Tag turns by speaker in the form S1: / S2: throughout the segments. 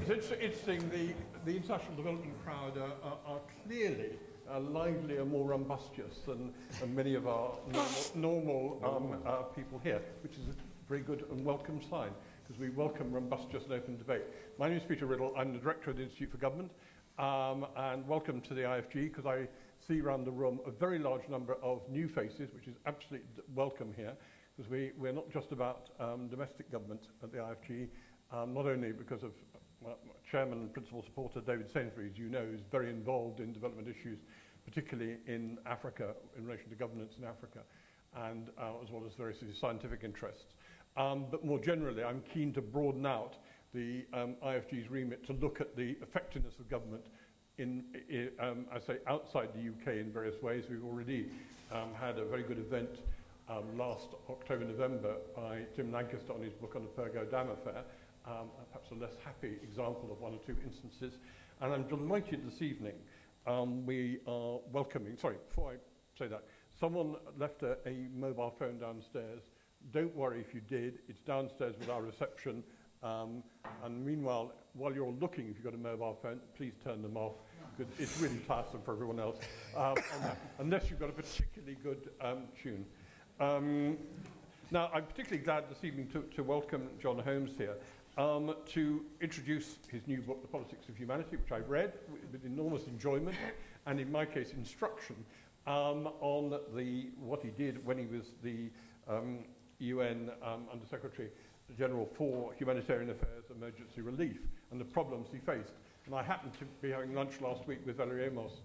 S1: It's interesting, the international development crowd are clearly livelier, more rumbustious than many of our normal people here, which is a very good and welcome sign, because we welcome rumbustious and open debate. My name is Peter Riddell. I'm the Director of the Institute for Government, and welcome to the IFG, because I see around the room a very large number of new faces, which is absolutely welcome here, because we're not just about domestic government at the IFG, not only because of Chairman and Principal Supporter David Sainsbury, as you know, is very involved in development issues, particularly in Africa, in relation to governance in Africa, and as well as very scientific interests. But more generally, I'm keen to broaden out the IFG's remit to look at the effectiveness of government I say, outside the UK in various ways. We've already had a very good event last October, November by Tim Lancaster on his book on the Pergo Dam affair, perhaps a less happy example of one or two instances. And I'm delighted this evening we are welcoming, sorry, before I say that, someone left a mobile phone downstairs. Don't worry if you did, it's downstairs with our reception. And meanwhile, while you're looking, if you've got a mobile phone, please turn them off, because it's really tiresome for everyone else, unless you've got a particularly good tune. Now, I'm particularly glad this evening to welcome John Holmes here to introduce his new book, The Politics of Humanity, which I've read with enormous enjoyment, and in my case, instruction, on what he did when he was the UN Under-Secretary General for Humanitarian Affairs, Emergency Relief, and the problems he faced. And I happened to be having lunch last week with Valerie Amos,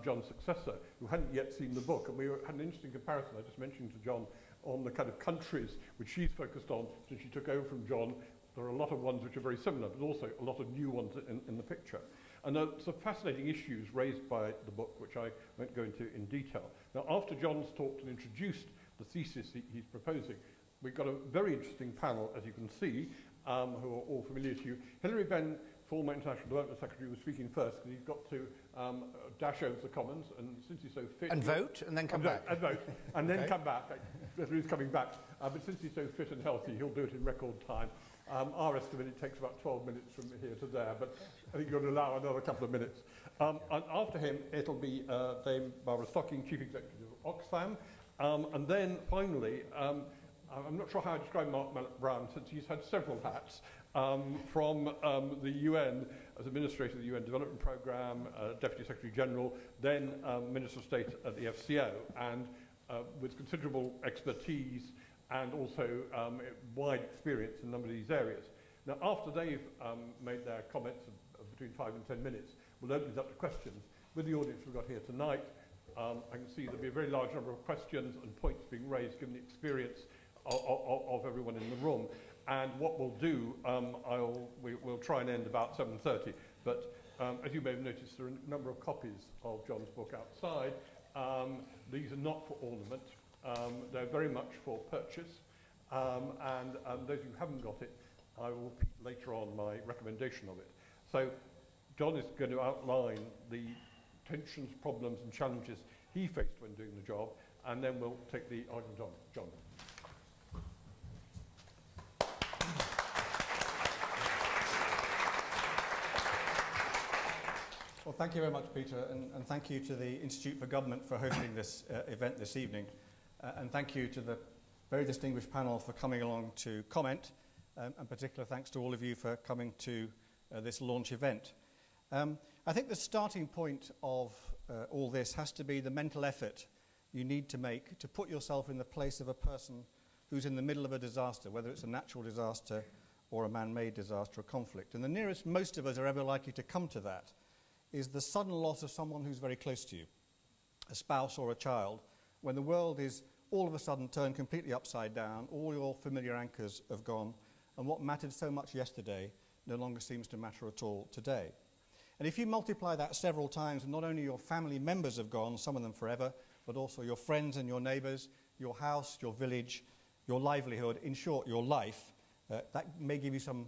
S1: John's successor, who hadn't yet seen the book, and we had an interesting comparison. I just mentioned to John on the kind of countries which she's focused on since she took over from John. There are a lot of ones which are very similar, but also a lot of new ones in the picture. And there are some fascinating issues raised by the book, which I won't go into in detail. Now, after John's talked and introduced the thesis he's proposing, we've got a very interesting panel, as you can see, who are all familiar to you. Hilary Benn, former International Development Secretary, was speaking first, because he's got to dash over the Commons, and since he's so fit...
S2: And vote, and then come back.
S1: And vote, and then come back. He's coming back. But since he's so fit and healthy, he'll do it in record time. Our estimate, it takes about 12 minutes from here to there, but I think you're going to allow another couple of minutes. And after him, it'll be Dame Barbara Stocking, Chief Executive of Oxfam, and then finally, I'm not sure how I describe Mark Malloch-Brown, since he's had several hats, from the UN as Administrator of the UN Development Programme, Deputy Secretary General, then Minister of State at the FCO, and with considerable expertise and also wide experience in a number of these areas. Now, after they've made their comments of between 5 and 10 minutes, we'll open it up to questions. With the audience we've got here tonight, I can see there'll be a very large number of questions and points being raised, given the experience of everyone in the room. And what we'll do, we'll try and end about 7:30. But as you may have noticed, there are a number of copies of John's book outside. These are not for ornament. They're very much for purchase. And those who haven't got it, I will repeat later on my recommendation of it. So John is going to outline the tensions, problems and challenges he faced when doing the job, and then we'll take the argument on. John.
S3: Well, thank you very much, Peter, and thank you to the Institute for Government for hosting this event this evening, and thank you to the very distinguished panel for coming along to comment, and particular thanks to all of you for coming to this launch event. I think the starting point of all this has to be the mental effort you need to make to put yourself in the place of a person who's in the middle of a disaster, whether it's a natural disaster or a man-made disaster or conflict. And the nearest most of us are ever likely to come to that is the sudden loss of someone who's very close to you, a spouse or a child, when the world is all of a sudden turned completely upside down, all your familiar anchors have gone, and what mattered so much yesterday no longer seems to matter at all today. And if you multiply that several times, and not only your family members have gone, some of them forever, but also your friends and your neighbours, your house, your village, your livelihood, in short, your life, that may give you some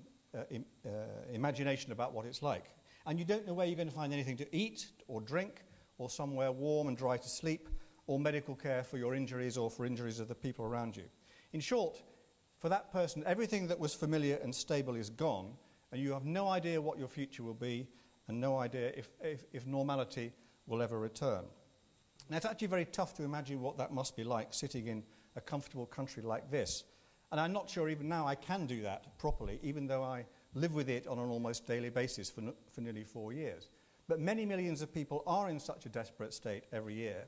S3: imagination about what it's like. And you don't know where you're going to find anything to eat or drink, or somewhere warm and dry to sleep, or medical care for your injuries or for injuries of the people around you. In short, for that person, everything that was familiar and stable is gone, and you have no idea what your future will be and no idea if normality will ever return. Now, it's actually very tough to imagine what that must be like sitting in a comfortable country like this. And I'm not sure even now I can do that properly, even though I live with it on an almost daily basis for nearly 4 years. But many millions of people are in such a desperate state every year,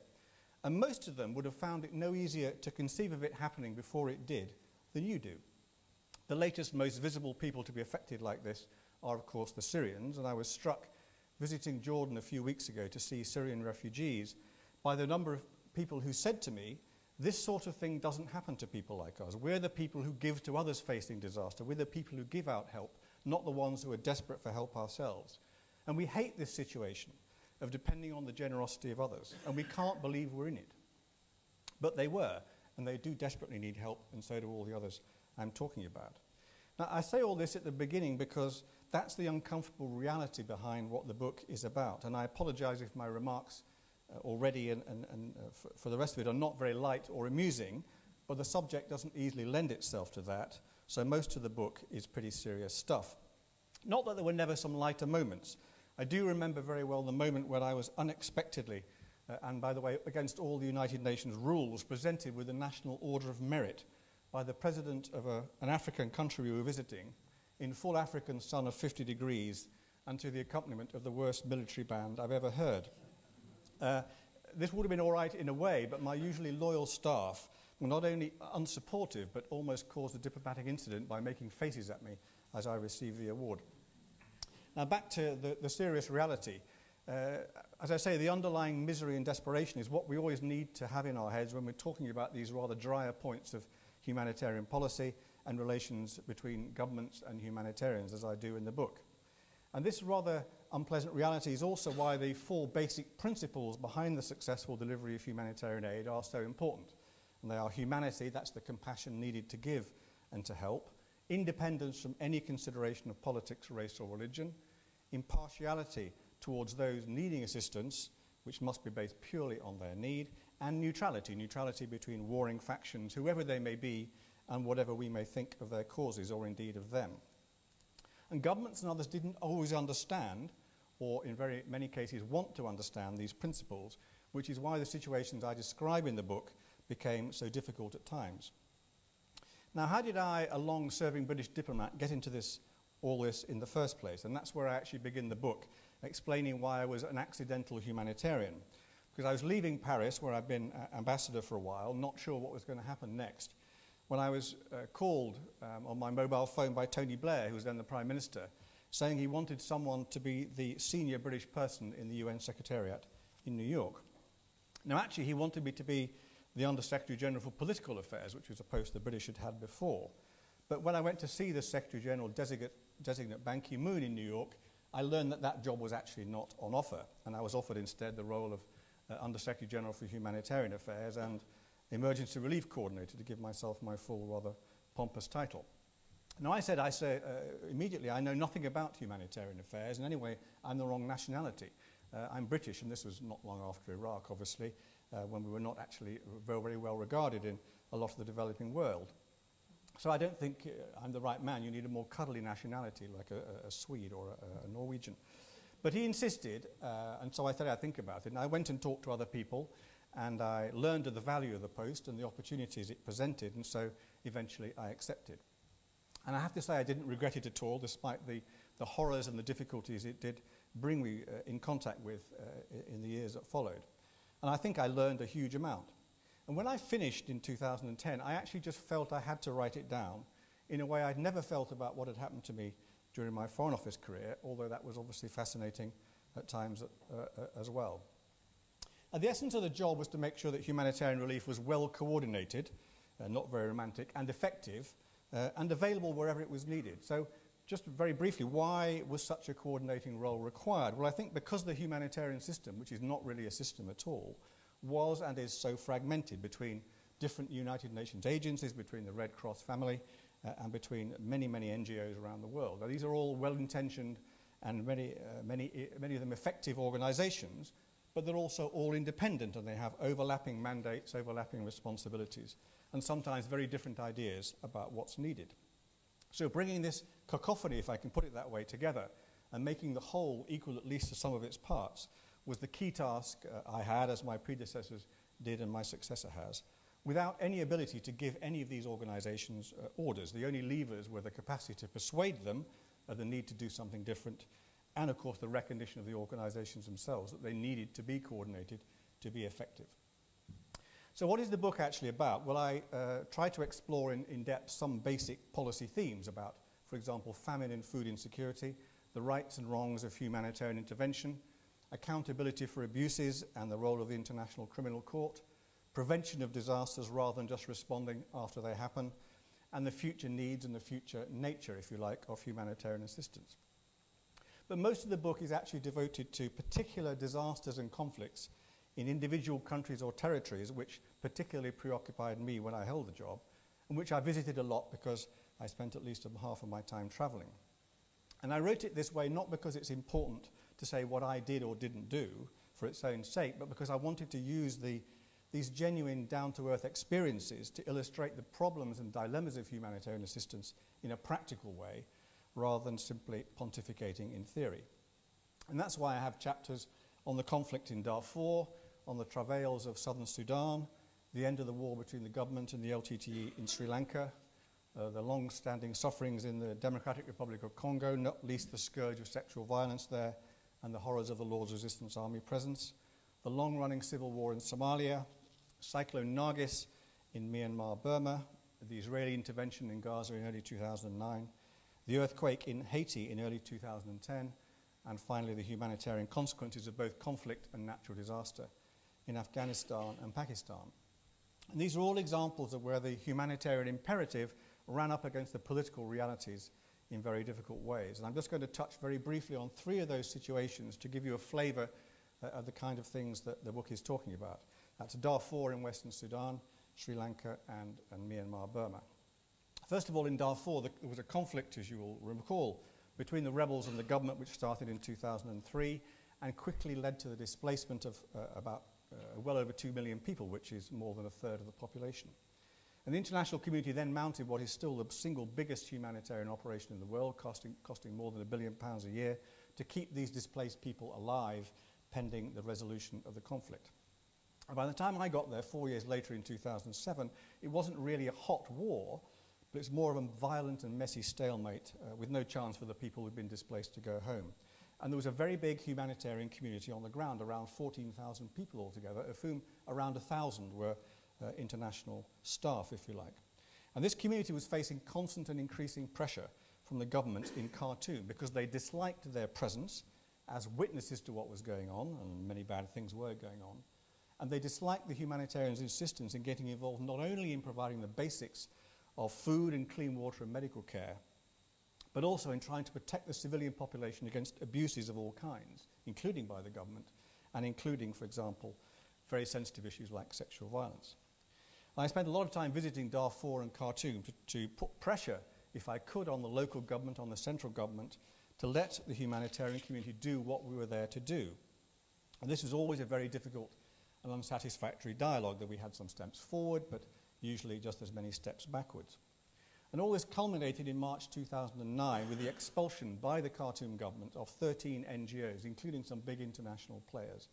S3: and most of them would have found it no easier to conceive of it happening before it did than you do. The latest, most visible people to be affected like this are, of course, the Syrians, and I was struck visiting Jordan a few weeks ago to see Syrian refugees by the number of people who said to me, this sort of thing doesn't happen to people like us. We're the people who give to others facing disaster. We're the people who give out help, not the ones who are desperate for help ourselves. And we hate this situation of depending on the generosity of others, and we can't believe we're in it. But they were, and they do desperately need help, and so do all the others I'm talking about. Now, I say all this at the beginning because that's the uncomfortable reality behind what the book is about, and I apologize if my remarks already and for the rest of it are not very light or amusing, but the subject doesn't easily lend itself to that, so most of the book is pretty serious stuff. Not that there were never some lighter moments. I do remember very well the moment when I was unexpectedly, and by the way, against all the United Nations rules, presented with the National Order of Merit by the president of an African country we were visiting, in full African sun of 50 degrees, and to the accompaniment of the worst military band I've ever heard. This would have been all right in a way, but my usually loyal staff were not only unsupportive, but almost caused a diplomatic incident by making faces at me as I received the award. Now, back to the serious reality. As I say, the underlying misery and desperation is what we always need to have in our heads when we're talking about these rather drier points of humanitarian policy and relations between governments and humanitarians, as I do in the book. And this rather unpleasant reality is also why the 4 basic principles behind the successful delivery of humanitarian aid are so important. And they are humanity, that's the compassion needed to give and to help; independence from any consideration of politics, race or religion; impartiality towards those needing assistance, which must be based purely on their need; and neutrality between warring factions, whoever they may be, and whatever we may think of their causes or indeed of them. And governments and others didn't always understand, or in very many cases want to understand, these principles, which is why the situations I describe in the book became so difficult at times. Now, how did I, a long-serving British diplomat, get into all this in the first place? And that's where I actually begin the book, explaining why I was an accidental humanitarian. Because I was leaving Paris, where I'd been ambassador for a while, not sure what was going to happen next, when I was called on my mobile phone by Tony Blair, who was then the Prime Minister, saying he wanted someone to be the senior British person in the UN Secretariat in New York. Now, actually, he wanted me to be the Under-Secretary General for Political Affairs, which was a post the British had had before. But when I went to see the Secretary General designate Ban Ki-moon in New York, I learned that that job was actually not on offer, and I was offered instead the role of Under-Secretary General for Humanitarian Affairs and Emergency Relief Coordinator, to give myself my full, rather pompous title. Now, I said immediately, I know nothing about humanitarian affairs, and anyway, I'm the wrong nationality. I'm British, and this was not long after Iraq, obviously, when we were not actually very well regarded in a lot of the developing world. So I don't think I'm the right man. You need a more cuddly nationality, like a Swede or a Norwegian. But he insisted, and so I said I'd think about it. And I went and talked to other people, and I learned of the value of the post and the opportunities it presented, and so eventually I accepted. And I have to say I didn't regret it at all, despite the horrors and the difficulties it did bring me in contact with in the years that followed. And I think I learned a huge amount. And when I finished in 2010, I actually just felt I had to write it down in a way I'd never felt about what had happened to me during my Foreign Office career, although that was obviously fascinating at times as well. The essence of the job was to make sure that humanitarian relief was well coordinated, not very romantic, and effective, and available wherever it was needed. So just very briefly, why was such a coordinating role required? Well, I think because the humanitarian system, which is not really a system at all, was and is so fragmented between different United Nations agencies, between the Red Cross family, and between many, many NGOs around the world. Now, these are all well-intentioned and many of them effective organizations, but they're also all independent, and they have overlapping mandates, overlapping responsibilities, and sometimes very different ideas about what's needed. So bringing this cacophony, if I can put it that way, together and making the whole equal at least to some of its parts was the key task I had, as my predecessors did and my successor has, without any ability to give any of these organizations orders. The only levers were the capacity to persuade them of the need to do something different, and of course the recognition of the organizations themselves that they needed to be coordinated to be effective. So what is the book actually about? Well, I try to explore in depth some basic policy themes about, for example, famine and food insecurity, the rights and wrongs of humanitarian intervention, accountability for abuses and the role of the International Criminal Court, prevention of disasters rather than just responding after they happen, and the future needs and the future nature, if you like, of humanitarian assistance. But most of the book is actually devoted to particular disasters and conflicts in individual countries or territories which particularly preoccupied me when I held the job, and which I visited a lot because I spent at least half of my time traveling. And I wrote it this way not because it's important to say what I did or didn't do for its own sake, but because I wanted to use these genuine down-to-earth experiences to illustrate the problems and dilemmas of humanitarian assistance in a practical way, rather than simply pontificating in theory. And that's why I have chapters on the conflict in Darfur, on the travails of southern Sudan, the end of the war between the government and the LTTE in Sri Lanka, the long-standing sufferings in the Democratic Republic of Congo, not least the scourge of sexual violence there, and the horrors of the Lord's Resistance Army presence, the long-running civil war in Somalia, Cyclone Nargis in Myanmar, Burma, the Israeli intervention in Gaza in early 2009, the earthquake in Haiti in early 2010, and finally the humanitarian consequences of both conflict and natural disaster in Afghanistan and Pakistan. And these are all examples of where the humanitarian imperative ran up against the political realities in very difficult ways. And I'm just going to touch very briefly on 3 of those situations to give you a flavor of the kind of things that the book is talking about. That's Darfur in Western Sudan, Sri Lanka, and Myanmar, Burma. First of all, in Darfur, there was a conflict, as you will recall, between the rebels and the government, which started in 2003 and quickly led to the displacement of well over 2 million people, which is more than a third of the population. And the international community then mounted what is still the single biggest humanitarian operation in the world, costing more than £1 billion a year, to keep these displaced people alive pending the resolution of the conflict. And by the time I got there, 4 years later in 2007, it wasn't really a hot war, but it's more of a violent and messy stalemate with no chance for the people who'd been displaced to go home. And there was a very big humanitarian community on the ground, around 14,000 people altogether, of whom around 1,000 were international staff, if you like. And this community was facing constant and increasing pressure from the government in Khartoum because they disliked their presence as witnesses to what was going on, and many bad things were going on. And they disliked the humanitarians' insistence in getting involved not only in providing the basics of food and clean water and medical care, but also in trying to protect the civilian population against abuses of all kinds, including by the government, and including, for example, very sensitive issues like sexual violence. I spent a lot of time visiting Darfur and Khartoum to put pressure, if I could, on the local government, on the central government, to let the humanitarian community do what we were there to do. And this was always a very difficult and unsatisfactory dialogue, that we had some steps forward, but usually just as many steps backwards. And all this culminated in March 2009 with the expulsion by the Khartoum government of 13 NGOs, including some big international players,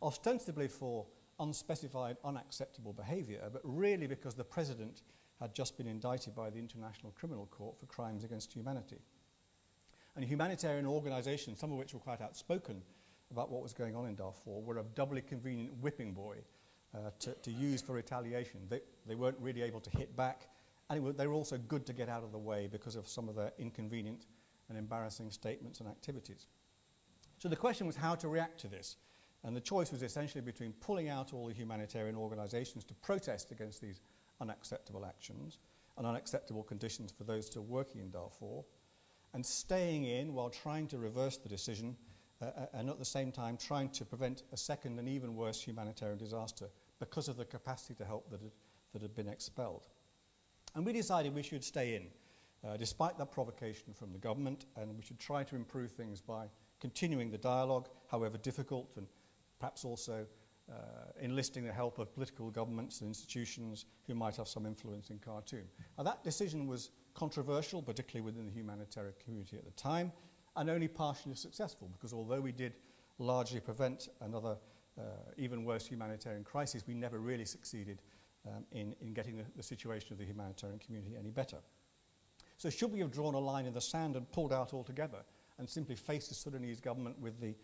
S3: ostensibly for unspecified, unacceptable behavior, but really because the president had just been indicted by the International Criminal Court for crimes against humanity. And humanitarian organizations, some of which were quite outspoken about what was going on in Darfur, were a doubly convenient whipping boy to use for retaliation. They weren't really able to hit back, and they were also good to get out of the way because of some of their inconvenient and embarrassing statements and activities. So the question was how to react to this. And the choice was essentially between pulling out all the humanitarian organizations to protest against these unacceptable actions and unacceptable conditions for those still working in Darfur, and staying in while trying to reverse the decision and at the same time trying to prevent a second and even worse humanitarian disaster because of the capacity to help that had been expelled. And we decided we should stay in, despite that provocation from the government, and we should try to improve things by continuing the dialogue, however difficult, and perhaps also enlisting the help of political governments and institutions who might have some influence in Khartoum. Now, that decision was controversial, particularly within the humanitarian community at the time, and only partially successful, because although we did largely prevent another even worse humanitarian crisis, we never really succeeded in getting the situation of the humanitarian community any better. So should we have drawn a line in the sand and pulled out altogether and simply faced the Sudanese government with the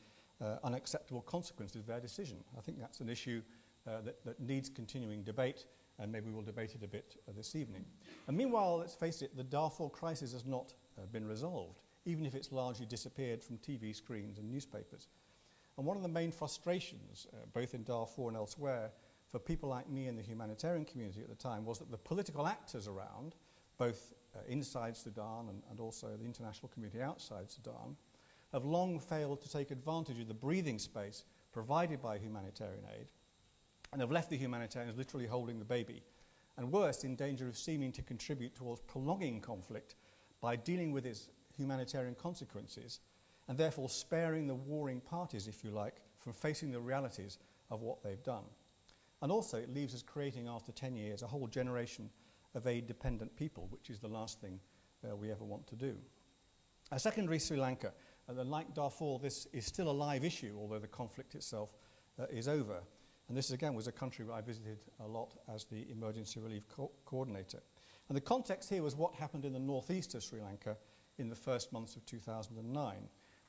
S3: unacceptable consequences of their decision? I think that's an issue that needs continuing debate, and maybe we'll debate it a bit this evening. And meanwhile, let's face it, the Darfur crisis has not been resolved, even if it's largely disappeared from TV screens and newspapers. And one of the main frustrations, both in Darfur and elsewhere, for people like me in the humanitarian community at the time was that the political actors around, both inside Sudan and also the international community outside Sudan, have long failed to take advantage of the breathing space provided by humanitarian aid, and have left the humanitarians literally holding the baby, and worse, in danger of seeming to contribute towards prolonging conflict by dealing with its humanitarian consequences, and therefore sparing the warring parties, if you like, from facing the realities of what they've done. And also it leaves us creating, after 10 years, a whole generation of aid-dependent people, which is the last thing we ever want to do. Secondly, Sri Lanka. Like Darfur, this is still a live issue, although the conflict itself is over. And this, again, was a country where I visited a lot as the emergency relief coordinator. And the context here was what happened in the northeast of Sri Lanka in the first months of 2009,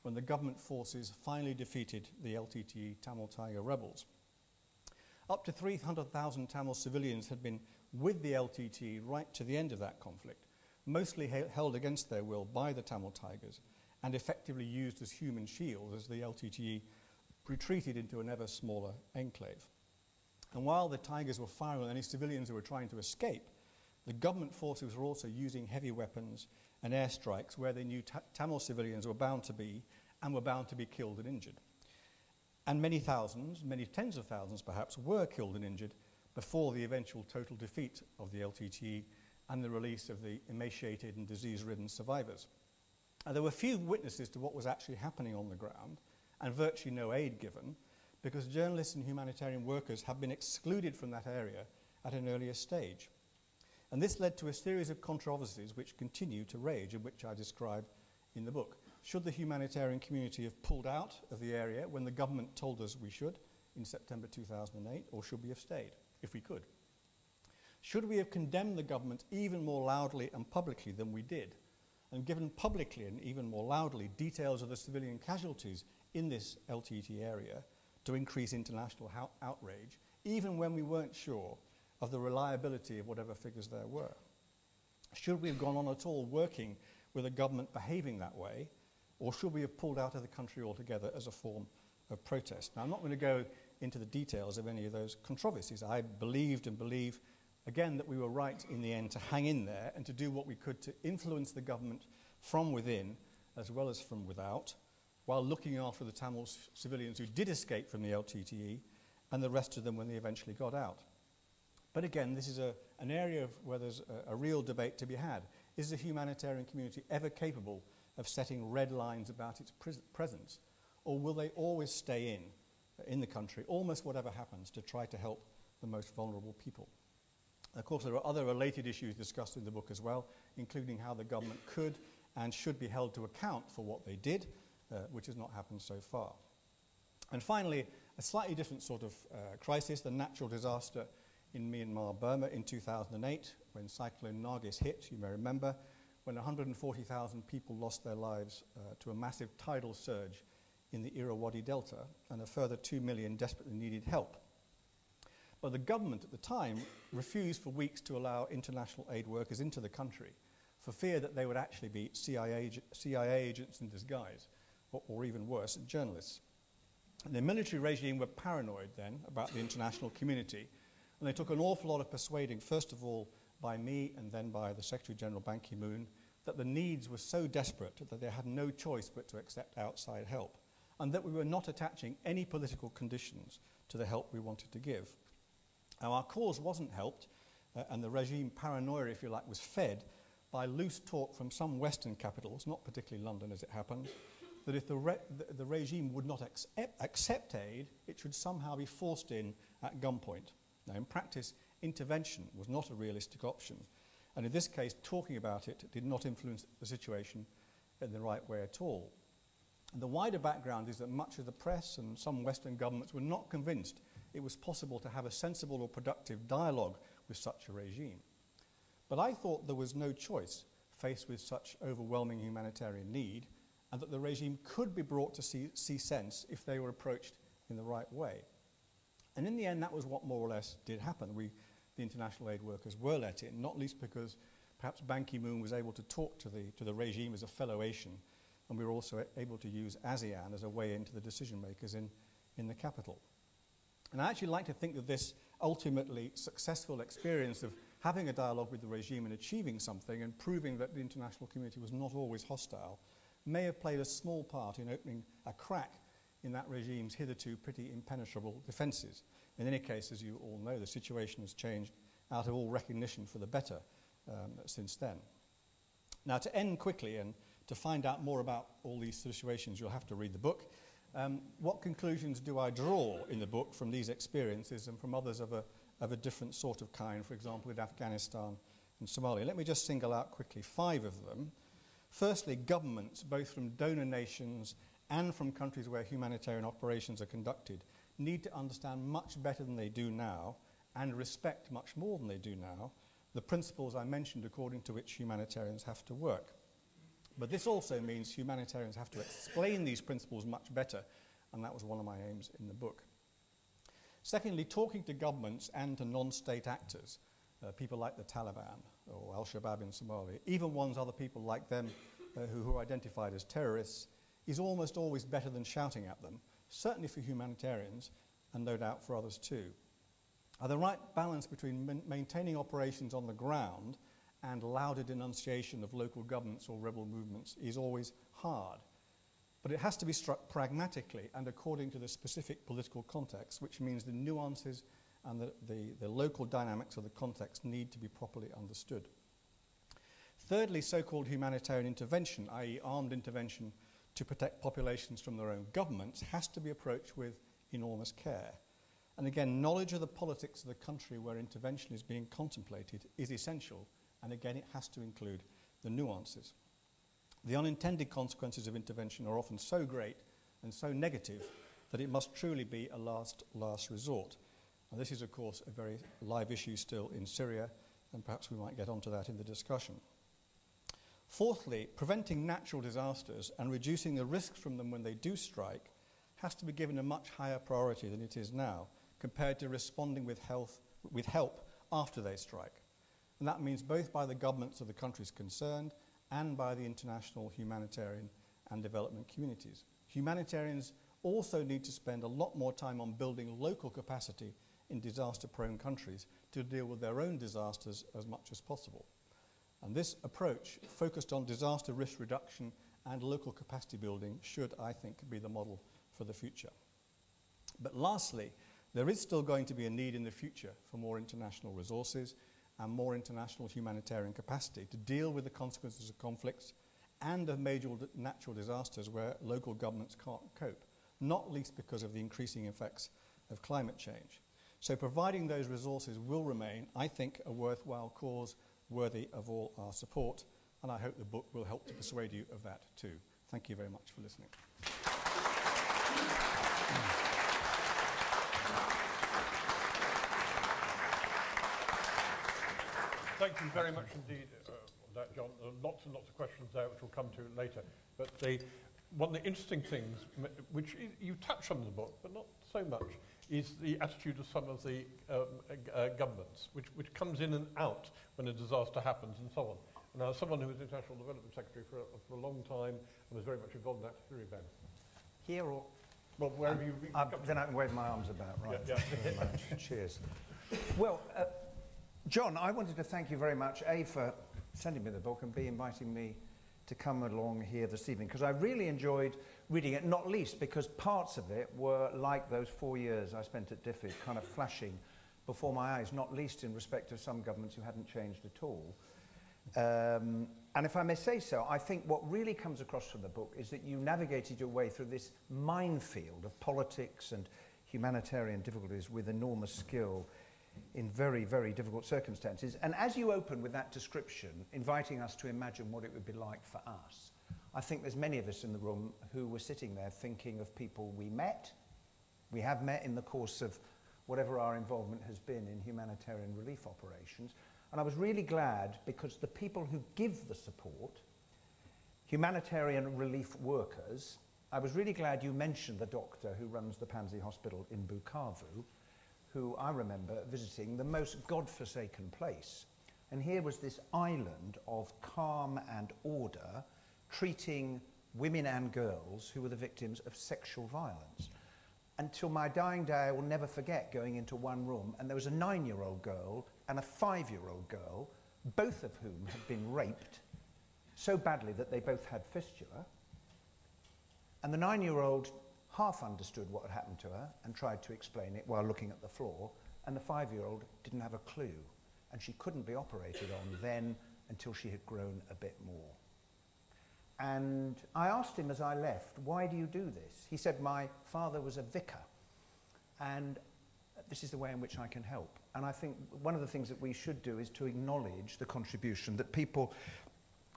S3: when the government forces finally defeated the LTTE Tamil Tiger rebels. Up to 300,000 Tamil civilians had been with the LTTE right to the end of that conflict, mostly held against their will by the Tamil Tigers and effectively used as human shields as the LTTE retreated into an ever smaller enclave. And while the Tigers were firing on any civilians who were trying to escape, the government forces were also using heavy weapons and airstrikes where they knew Tamil civilians were bound to be and were bound to be killed and injured. And many thousands, many tens of thousands perhaps, were killed and injured before the eventual total defeat of the LTTE and the release of the emaciated and disease-ridden survivors. And there were few witnesses to what was actually happening on the ground, and virtually no aid given, because journalists and humanitarian workers have been excluded from that area at an earlier stage. And this led to a series of controversies which continue to rage, and which I describe in the book. Should the humanitarian community have pulled out of the area when the government told us we should in September 2008, or should we have stayed, if we could? Should we have condemned the government even more loudly and publicly than we did, and given publicly and even more loudly details of the civilian casualties in this LTT area to increase international outrage, even when we weren't sure of the reliability of whatever figures there were? Should we have gone on at all working with a government behaving that way, or should we have pulled out of the country altogether as a form of protest? Now, I'm not going to go into the details of any of those controversies. I believed and believe, again, that we were right in the end to hang in there and to do what we could to influence the government from within as well as from without, while looking after the Tamil civilians who did escape from the LTTE and the rest of them when they eventually got out. But again, this is an area where there's a real debate to be had. Is the humanitarian community ever capable of setting red lines about its presence? Or will they always stay in the country, almost whatever happens, to try to help the most vulnerable people? Of course, there are other related issues discussed in the book as well, including how the government could and should be held to account for what they did, which has not happened so far. And finally, a slightly different sort of crisis, the natural disaster in Myanmar, Burma in 2008, when Cyclone Nargis hit, you may remember, when 140,000 people lost their lives to a massive tidal surge in the Irrawaddy Delta, and a further 2 million desperately needed help. But the government at the time refused for weeks to allow international aid workers into the country for fear that they would actually be CIA agents in disguise, or even worse, journalists. And the military regime were paranoid then about the international community, and they took an awful lot of persuading, first of all by me and then by the Secretary-General Ban Ki-moon, that the needs were so desperate that they had no choice but to accept outside help, and that we were not attaching any political conditions to the help we wanted to give. Now, our cause wasn't helped, and the regime paranoia, if you like, was fed by loose talk from some Western capitals, not particularly London as it happened, that if the regime would not accept aid, it should somehow be forced in at gunpoint. Now, in practice, intervention was not a realistic option. And in this case, talking about it did not influence the situation in the right way at all. And the wider background is that much of the press and some Western governments were not convinced it was possible to have a sensible or productive dialogue with such a regime. But I thought there was no choice faced with such overwhelming humanitarian need, and that the regime could be brought to see sense if they were approached in the right way. And in the end, that was what more or less did happen. The international aid workers were let in, not least because perhaps Ban Ki-moon was able to talk to the regime as a fellow Asian, and we were also able to use ASEAN as a way into the decision makers in the capital. And I actually like to think that this ultimately successful experience of having a dialogue with the regime and achieving something and proving that the international community was not always hostile may have played a small part in opening a crack in that regime's hitherto pretty impenetrable defences. In any case, as you all know, the situation has changed out of all recognition for the better since then. Now, to end quickly and to find out more about all these situations, you'll have to read the book. What conclusions do I draw in the book from these experiences and from others of a different sort of kind, for example, in Afghanistan and Somalia? Let me just single out quickly 5 of them. Firstly, governments, both from donor nations and from countries where humanitarian operations are conducted, need to understand much better than they do now, and respect much more than they do now, the principles I mentioned according to which humanitarians have to work. But this also means humanitarians have to explain these principles much better, and that was one of my aims in the book. Secondly, talking to governments and to non-state actors, people like the Taliban or Al-Shabaab in Somalia, even ones other people like them who are identified as terrorists, is almost always better than shouting at them, certainly for humanitarians and no doubt for others too. The right balance between maintaining operations on the ground and louder denunciation of local governments or rebel movements is always hard. But it has to be struck pragmatically and according to the specific political context, which means the nuances and the local dynamics of the context need to be properly understood. Thirdly, so-called humanitarian intervention, i.e. armed intervention to protect populations from their own governments, has to be approached with enormous care. And again, knowledge of the politics of the country where intervention is being contemplated is essential, and again, it has to include the nuances. The unintended consequences of intervention are often so great and so negative that it must truly be a last resort. And this is, of course, a very live issue still in Syria, and perhaps we might get onto that in the discussion. Fourthly, preventing natural disasters and reducing the risks from them when they do strike has to be given a much higher priority than it is now, compared to responding with help after they strike. And that means both by the governments of the countries concerned and by the international humanitarian and development communities. Humanitarians also need to spend a lot more time on building local capacity in disaster-prone countries to deal with their own disasters as much as possible. And this approach, focused on disaster risk reduction and local capacity building, should, I think, be the model for the future. But lastly, there is still going to be a need in the future for more international resources and more international humanitarian capacity to deal with the consequences of conflicts and of major natural disasters where local governments can't cope, not least because of the increasing effects of climate change. So providing those resources will remain, I think, a worthwhile cause worthy of all our support, and I hope the book will help to persuade you of that too. Thank you very much for listening.
S1: Thank you very much indeed, John. Lots and lots of questions there, which we'll come to later. But one of the interesting things, which you touch on in the book, but not so much, is the attitude of some of the governments, which comes in and out when a disaster happens and so on. Now, someone who was International Development Secretary for a long time and was very much involved in that, Hilary Benn.
S2: Here or?
S1: Well, wherever you...
S2: Then I can wave my arms about, right?
S1: Yeah.
S2: Thank you very much. Cheers. Well, John, I wanted to thank you very much, A, for sending me the book, and B, inviting me to come along here this evening, because I really enjoyed reading it, not least because parts of it were like those 4 years I spent at DFID, kind of flashing before my eyes, not least in respect of some governments who hadn't changed at all. And if I may say so, I think what really comes across from the book is that you navigated your way through this minefield of politics and humanitarian difficulties with enormous skill. in very, very difficult circumstances. And as you open with that description, inviting us to imagine what it would be like for us, I think there's many of us in the room who were sitting there thinking of people we have met in the course of whatever our involvement has been in humanitarian relief operations. And I was really glad because the people who give the support, humanitarian relief workers, I was really glad you mentioned the doctor who runs the Panzi Hospital in Bukavu, who I remember visiting, the most godforsaken place. And here was this island of calm and order, treating women and girls who were the victims of sexual violence. Until my dying day, I will never forget going into one room, and there was a 9-year-old girl and a 5-year-old girl, both of whom had been raped so badly that they both had fistula. And the 9-year-old half understood what had happened to her and tried to explain it while looking at the floor, and the 5-year-old didn't have a clue, and she couldn't be operated on then until she had grown a bit more. And I asked him as I left, why do you do this? He said, my father was a vicar, and this is the way in which I can help. And I think one of the things that we should do is to acknowledge the contribution that people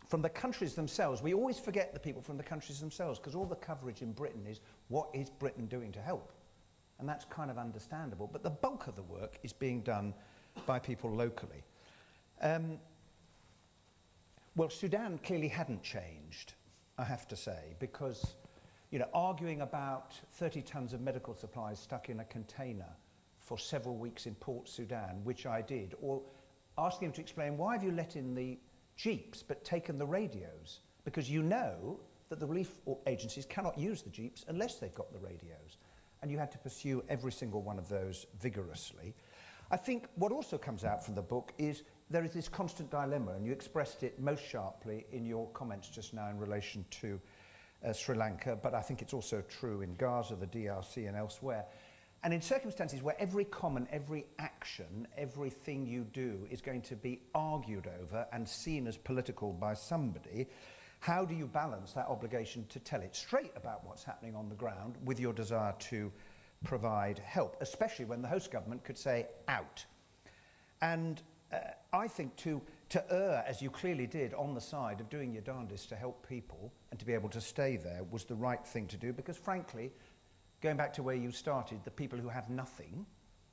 S2: from the countries themselves, we always forget the people from the countries themselves, because all the coverage in Britain is, what is Britain doing to help? And that's kind of understandable, but the bulk of the work is being done by people locally. Well, Sudan clearly hadn't changed, I have to say, because, you know, arguing about 30 tons of medical supplies stuck in a container for several weeks in Port Sudan, which I did, or asking him to explain, why have you let in the jeeps but taken the radios? Because you know that the relief agencies cannot use the jeeps unless they've got the radios. And you had to pursue every single one of those vigorously. I think what also comes out from the book is there is this constant dilemma, and you expressed it most sharply in your comments just now in relation to Sri Lanka, but I think it's also true in Gaza, the DRC, and elsewhere. And in circumstances where every comment, every action, everything you do is going to be argued over and seen as political by somebody, how do you balance that obligation to tell it straight about what's happening on the ground with your desire to provide help, especially when the host government could say, out? And I think to err, as you clearly did, on the side of doing your darndest to help people and to be able to stay there was the right thing to do, because frankly, going back to where you started, the people who have nothing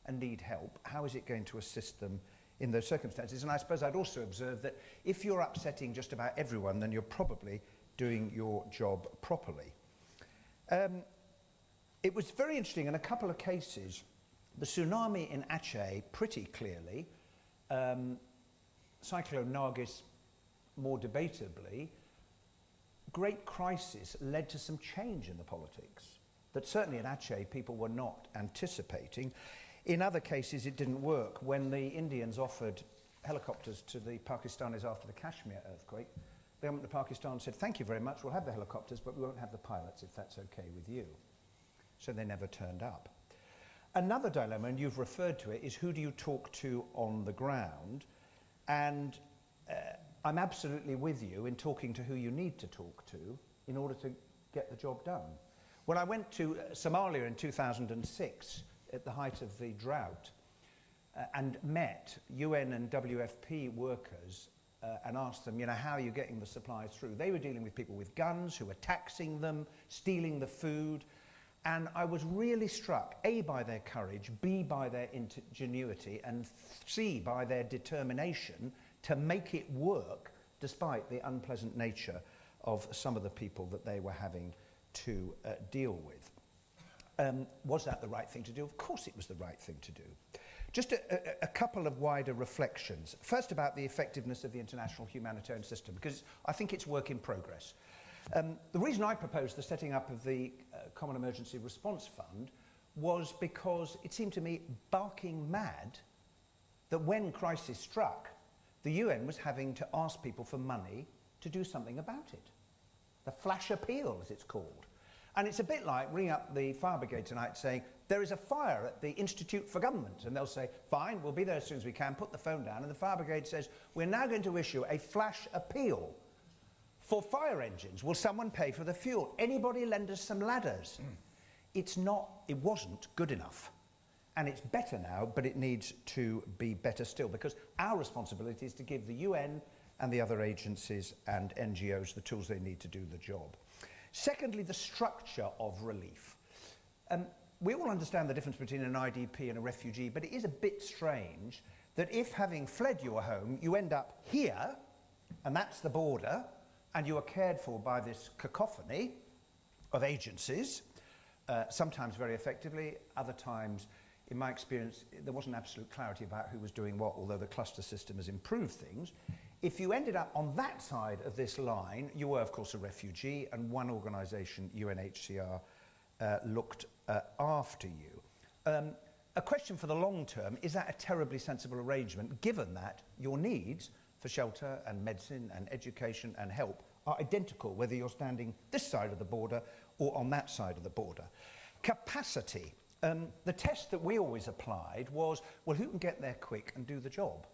S2: and need help, how is it going to assist them in those circumstances? And I suppose I'd also observe that if you're upsetting just about everyone, then you're probably doing your job properly. It was very interesting in a couple of cases. The tsunami in Aceh, pretty clearly, Cyclone Nargis, more debatably, great crisis led to some change in the politics that certainly in Aceh people were not anticipating. In other cases it didn't work. When the Indians offered helicopters to the Pakistanis after the Kashmir earthquake, the government of Pakistan said, thank you very much, we'll have the helicopters, but we won't have the pilots if that's okay with you. So they never turned up. Another dilemma, and you've referred to it, is who do you talk to on the ground? And I'm absolutely with you in talking to who you need to talk to in order to get the job done. When I went to Somalia in 2006, at the height of the drought, and met UN and WFP workers and asked them, you know, how are you getting the supplies through? They were dealing with people with guns who were taxing them, stealing the food. And I was really struck, A, by their courage, B, by their ingenuity, and C, by their determination to make it work despite the unpleasant nature of some of the people that they were having to deal with. Was that the right thing to do? Of course it was the right thing to do. Just a couple of wider reflections. First, about the effectiveness of the international humanitarian system, because I think it's work in progress. The reason I proposed the setting up of the Common Emergency Response Fund was because it seemed to me barking mad that when crisis struck, the UN was having to ask people for money to do something about it. The flash appeal, as it's called. And it's a bit like ringing up the fire brigade tonight saying, there is a fire at the Institute for Government. And they'll say, fine, we'll be there as soon as we can, put the phone down. And the fire brigade says, we're now going to issue a flash appeal for fire engines. Will someone pay for the fuel? Anybody lend us some ladders? It wasn't good enough. And it's better now, but it needs to be better still, because our responsibility is to give the UN and the other agencies and NGOs the tools they need to do the job. Secondly, the structure of relief. We all understand the difference between an IDP and a refugee, but it is a bit strange that if, having fled your home, you end up here, and that's the border, and you are cared for by this cacophony of agencies, sometimes very effectively, other times, in my experience, there wasn't absolute clarity about who was doing what, although the cluster system has improved things. If you ended up on that side of this line, you were, of course, a refugee, and one organisation, UNHCR, looked after you. A question for the long term, is that a terribly sensible arrangement, given that your needs for shelter and medicine and education and help are identical, whether you're standing this side of the border or on that side of the border? Capacity. The test that we always applied was, well, who can get there quick and do the job?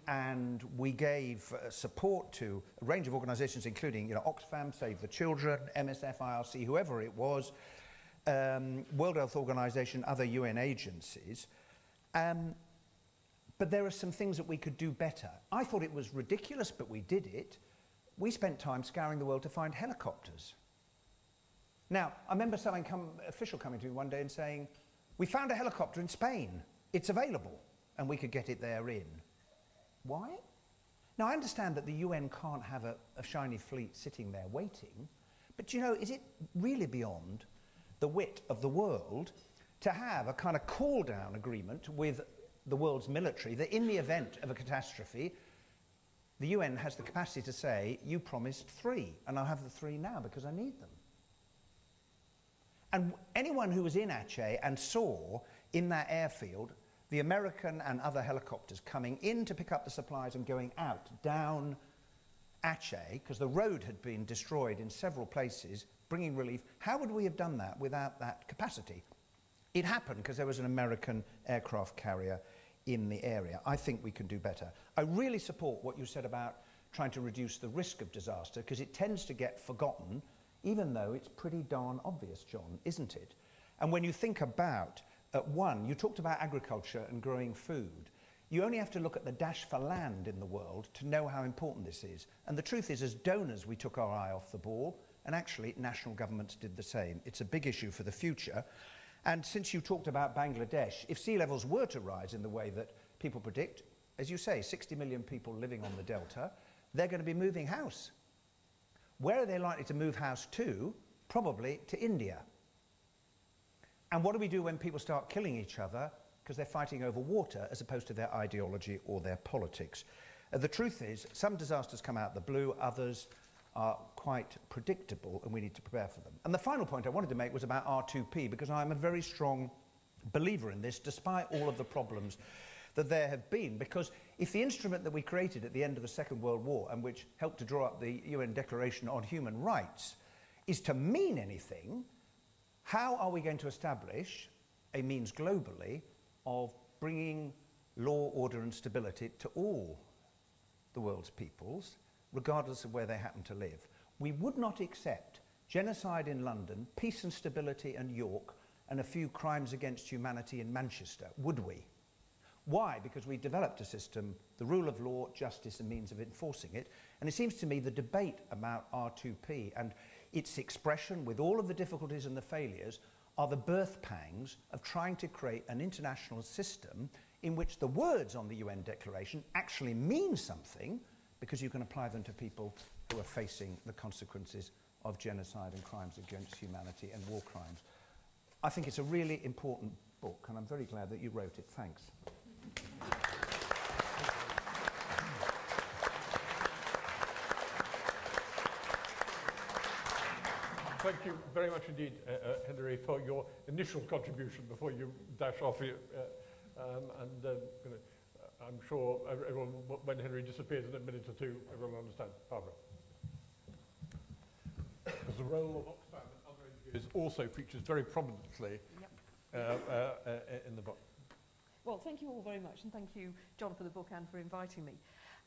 S2: And we gave support to a range of organisations, including, Oxfam, Save the Children, MSF, IRC, whoever it was, World Health Organization, other UN agencies. But there are some things that we could do better. I thought it was ridiculous, but we did it. We spent time scouring the world to find helicopters. Now, I remember some official coming to me one day and saying, we found a helicopter in Spain. It's available, and we could get it there in. Why? Now, I understand that the UN can't have a shiny fleet sitting there waiting, but is it really beyond the wit of the world to have a kind of call-down agreement with the world's military that in the event of a catastrophe, the UN has the capacity to say, you promised 3, and I'll have the 3 now because I need them. And anyone who was in Aceh and saw in that airfield the American and other helicopters coming in to pick up the supplies and going out, down Aceh, because the road had been destroyed in several places, bringing relief, how would we have done that without that capacity? It happened because there was an American aircraft carrier in the area. I think we can do better. I really support what you said about trying to reduce the risk of disaster, because it tends to get forgotten, even though it's pretty darn obvious, John, isn't it? And when you think about, you talked about agriculture and growing food. You only have to look at the dash for land in the world to know how important this is. And the truth is, as donors, we took our eye off the ball, and actually national governments did the same. It's a big issue for the future. And since you talked about Bangladesh, if sea levels were to rise in the way that people predict, as you say, 60 million people living on the delta, they're going to be moving house. Where are they likely to move house to? Probably to India. And what do we do when people start killing each other because they're fighting over water as opposed to their ideology or their politics? The truth is, some disasters come out of the blue, others are quite predictable, and we need to prepare for them. And the final point I wanted to make was about R2P, because I'm a very strong believer in this, despite all of the problems that there have been. Because if the instrument that we created at the end of the Second World War, and which helped to draw up the UN Declaration on Human Rights, is to mean anything, how are we going to establish a means globally of bringing law, order and stability to all the world's peoples, regardless of where they happen to live? We would not accept genocide in London, peace and stability in York, and a few crimes against humanity in Manchester, would we? Why? Because we developed a system, the rule of law, justice and means of enforcing it. And it seems to me the debate about R2P and its expression, with all of the difficulties and the failures, are the birth pangs of trying to create an international system in which the words on the UN Declaration actually mean something, because you can apply them to people who are facing the consequences of genocide and crimes against humanity and war crimes. I think it's a really important book, and I'm very glad that you wrote it. Thanks.
S1: Thank you very much indeed, Hilary, for your initial contribution before you dash off here. I'm sure everyone, when Hilary disappears in a minute or two, everyone will understand. Barbara. Because the role of Oxfam and other NGOs also features very prominently in the book.
S4: Well, thank you all very much, and thank you, John, for the book and for inviting me.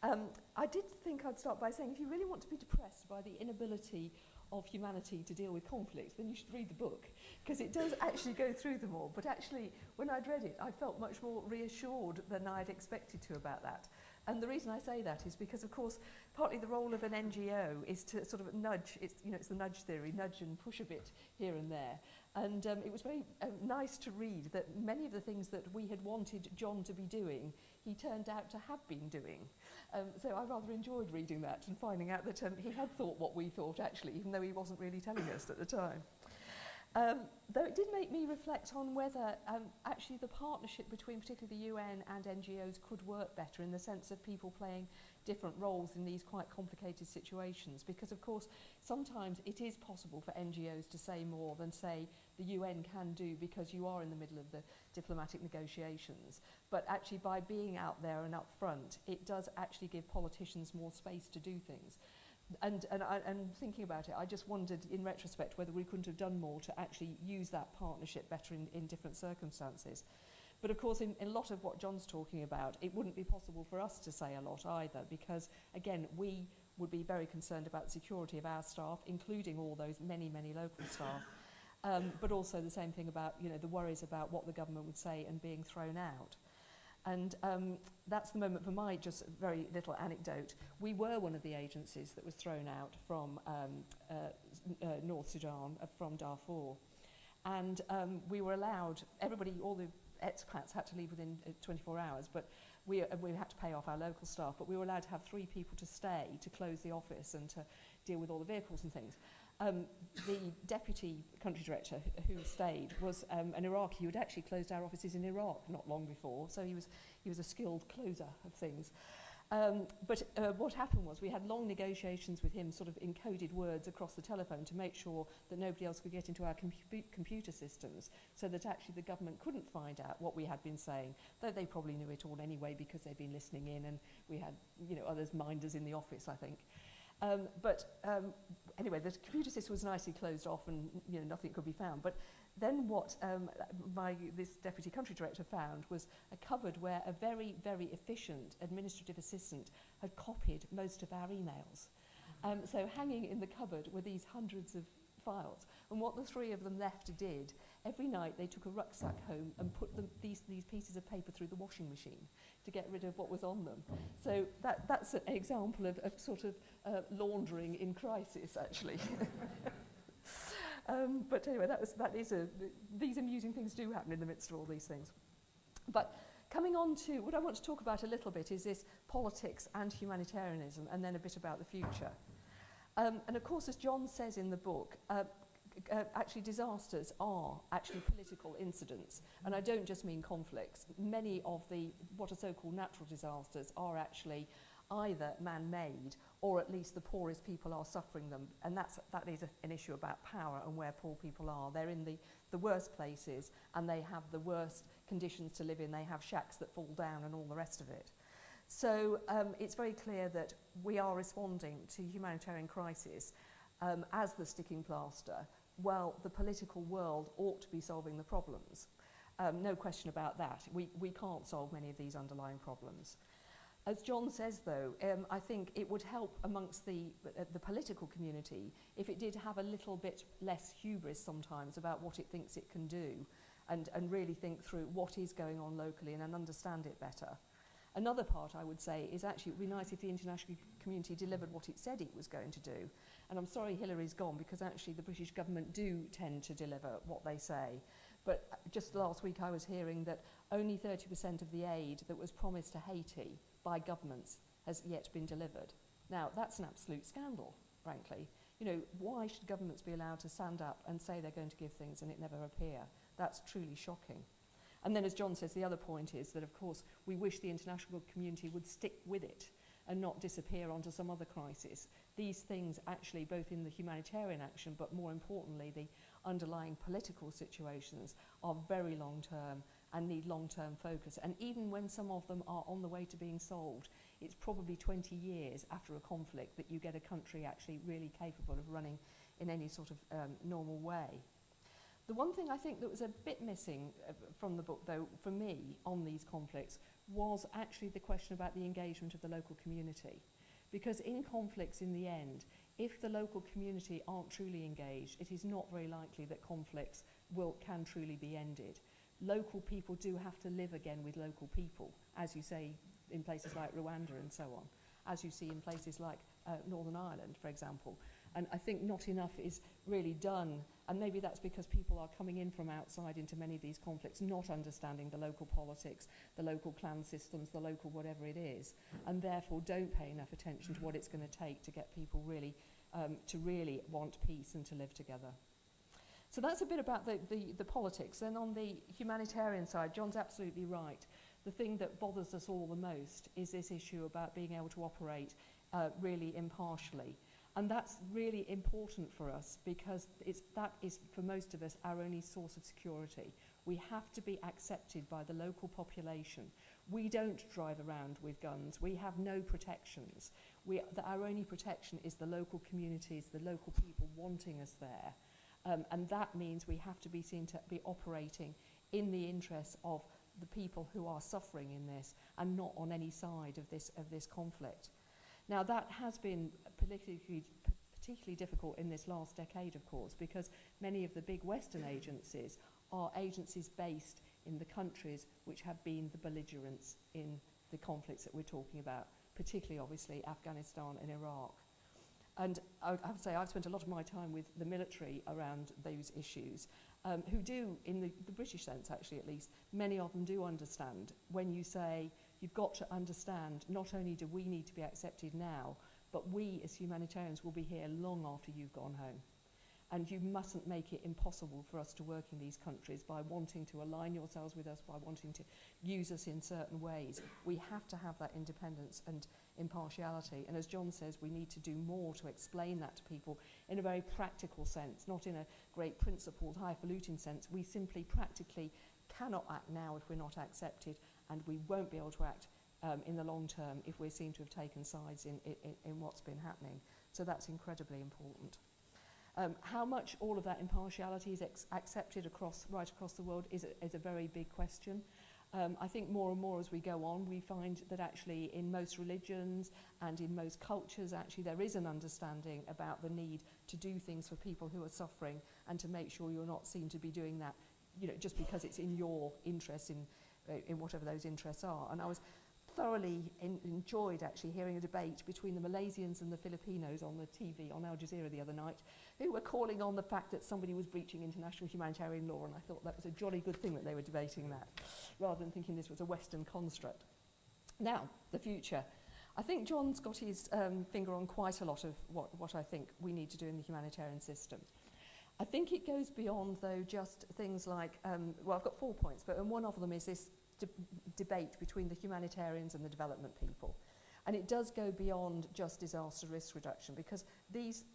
S4: I did think I'd start by saying, if you really want to be depressed by the inability of humanity to deal with conflict, then you should read the book, because it does actually go through them all. But actually, when I'd read it, I felt much more reassured than I'd expected to about that. And the reason I say that is because, of course, partly the role of an NGO is to sort of nudge, it's the nudge theory, nudge and push a bit here and there. And it was very nice to read that many of the things that we had wanted John to be doing, he turned out to have been doing. So I rather enjoyed reading that and finding out that he had thought what we thought, actually, even though he wasn't really telling us at the time. Though it did make me reflect on whether actually the partnership between particularly the UN and NGOs could work better, in the sense of people playing different roles in these quite complicated situations, because of course sometimes it is possible for NGOs to say more than, say, the UN can do, because you are in the middle of the diplomatic negotiations. But actually, by being out there and up front, it does actually give politicians more space to do things. And thinking about it, I just wondered in retrospect whether we couldn't have done more to actually use that partnership better in different circumstances. But of course, in a lot of what John's talking about, it wouldn't be possible for us to say a lot either, because again, we would be very concerned about the security of our staff, including all those many, many local staff, but also the same thing about, you know, the worries about what the government would say and being thrown out. And that's the moment for my just very little anecdote. We were one of the agencies that was thrown out from North Sudan, from Darfur. And we were allowed, everybody, all the expats had to leave within 24 hours, but we had to pay off our local staff, but we were allowed to have 3 people to stay, to close the office and to deal with all the vehicles and things. The deputy country director who stayed was an Iraqi who had actually closed our offices in Iraq not long before, so he was a skilled closer of things. But what happened was we had long negotiations with him, sort of encoded words across the telephone, to make sure that nobody else could get into our computer systems, so that actually the government couldn't find out what we had been saying, though they probably knew it all anyway because they'd been listening in, and we had, you know, others minders in the office, I think. Anyway, the computer system was nicely closed off, and you know, nothing could be found. But then what this deputy country director found was a cupboard where a very, very efficient administrative assistant had copied most of our emails. So hanging in the cupboard were these hundreds of files. And what the 3 of them left did, every night they took a rucksack home and put these pieces of paper through the washing machine to get rid of what was on them. So that's an example of sort of laundering in crisis, actually. But anyway, these amusing things do happen in the midst of all these things. But coming on to what I want to talk about a little bit is this politics and humanitarianism, and then a bit about the future. And of course, as John says in the book, actually disasters are actually political incidents, and I don't just mean conflicts. Many of what are so-called natural disasters are actually either man-made, or at least the poorest people are suffering them, and that is an issue about power and where poor people are. They're in the worst places, and they have the worst conditions to live in. They have shacks that fall down and all the rest of it. So it's very clear that we are responding to humanitarian crisis as the sticking plaster, while the political world ought to be solving the problems. No question about that. We can't solve many of these underlying problems. As John says, though, I think it would help amongst the political community if it did have a little bit less hubris sometimes about what it thinks it can do, and really think through what is going on locally and understand it better. Another part, I would say, is actually it would be nice if the international community delivered what it said it was going to do. And I'm sorry Hilary's gone, because actually the British government do tend to deliver what they say. But just last week I was hearing that only 30% of the aid that was promised to Haiti by governments has yet been delivered. Now, that's an absolute scandal, frankly. You know, why should governments be allowed to stand up and say they're going to give things and it never appear? That's truly shocking. And then, as John says, the other point is that, of course, we wish the international community would stick with it and not disappear onto some other crisis. These things actually, both in the humanitarian action, but more importantly, the underlying political situations, are very long-term and need long-term focus. And even when some of them are on the way to being solved, it's probably 20 years after a conflict that you get a country actually really capable of running in any sort of normal way. The one thing I think that was a bit missing from the book, though, for me, on these conflicts, was actually the question about the engagement of the local community. Because in conflicts, in the end, if the local community aren't truly engaged, it is not very likely that conflicts can truly be ended. Local people do have to live again with local people, as you say in places like Rwanda and so on, as you see in places like Northern Ireland, for example. And I think not enough is really done, and maybe that's because people are coming in from outside into many of these conflicts, not understanding the local politics, the local clan systems, the local whatever it is, and therefore don't pay enough attention to what it's going to take to get people really to really want peace and to live together. So that's a bit about the politics. Then on the humanitarian side, John's absolutely right. The thing that bothers us all the most is this issue about being able to operate really impartially. And that's really important for us because that is, for most of us, our only source of security. We have to be accepted by the local population. We don't drive around with guns. We have no protections. Our only protection is the local communities, the local people wanting us there. And that means we have to be seen to be operating in the interests of the people who are suffering in this and not on any side of this conflict. Now, that has been particularly difficult in this last decade, of course, because many of the big Western agencies are agencies based in the countries which have been the belligerents in the conflicts that we're talking about, particularly, obviously, Afghanistan and Iraq. And I have to say, I've spent a lot of my time with the military around those issues, who do, in the British sense, actually, at least, many of them do understand when you say, you've got to understand, not only do we need to be accepted now, but we as humanitarians will be here long after you've gone home. And you mustn't make it impossible for us to work in these countries by wanting to align yourselves with us, by wanting to use us in certain ways. We have to have that independence and impartiality. And as John says, we need to do more to explain that to people in a very practical sense, not in a great principled, highfalutin sense. We simply practically cannot act now if we're not accepted, and we won't be able to act in the long term if we're seen to have taken sides in what's been happening. So that's incredibly important. How much all of that impartiality is accepted right across the world is a very big question. I think more and more as we go on, we find that actually in most religions and in most cultures, actually there is an understanding about the need to do things for people who are suffering and to make sure you're not seen to be doing that, just because it's in your interest, in whatever those interests are. And I was thoroughly enjoyed actually hearing a debate between the Malaysians and the Filipinos on the TV on Al Jazeera the other night, who were calling on the fact that somebody was breaching international humanitarian law, and I thought that was a jolly good thing that they were debating that, rather than thinking this was a Western construct. Now, the future. I think John's got his finger on quite a lot of what I think we need to do in the humanitarian system. I think it goes beyond, though, just things like, well, I've got 4 points, but one of them is this debate between the humanitarians and the development people. And it does go beyond just disaster risk reduction, because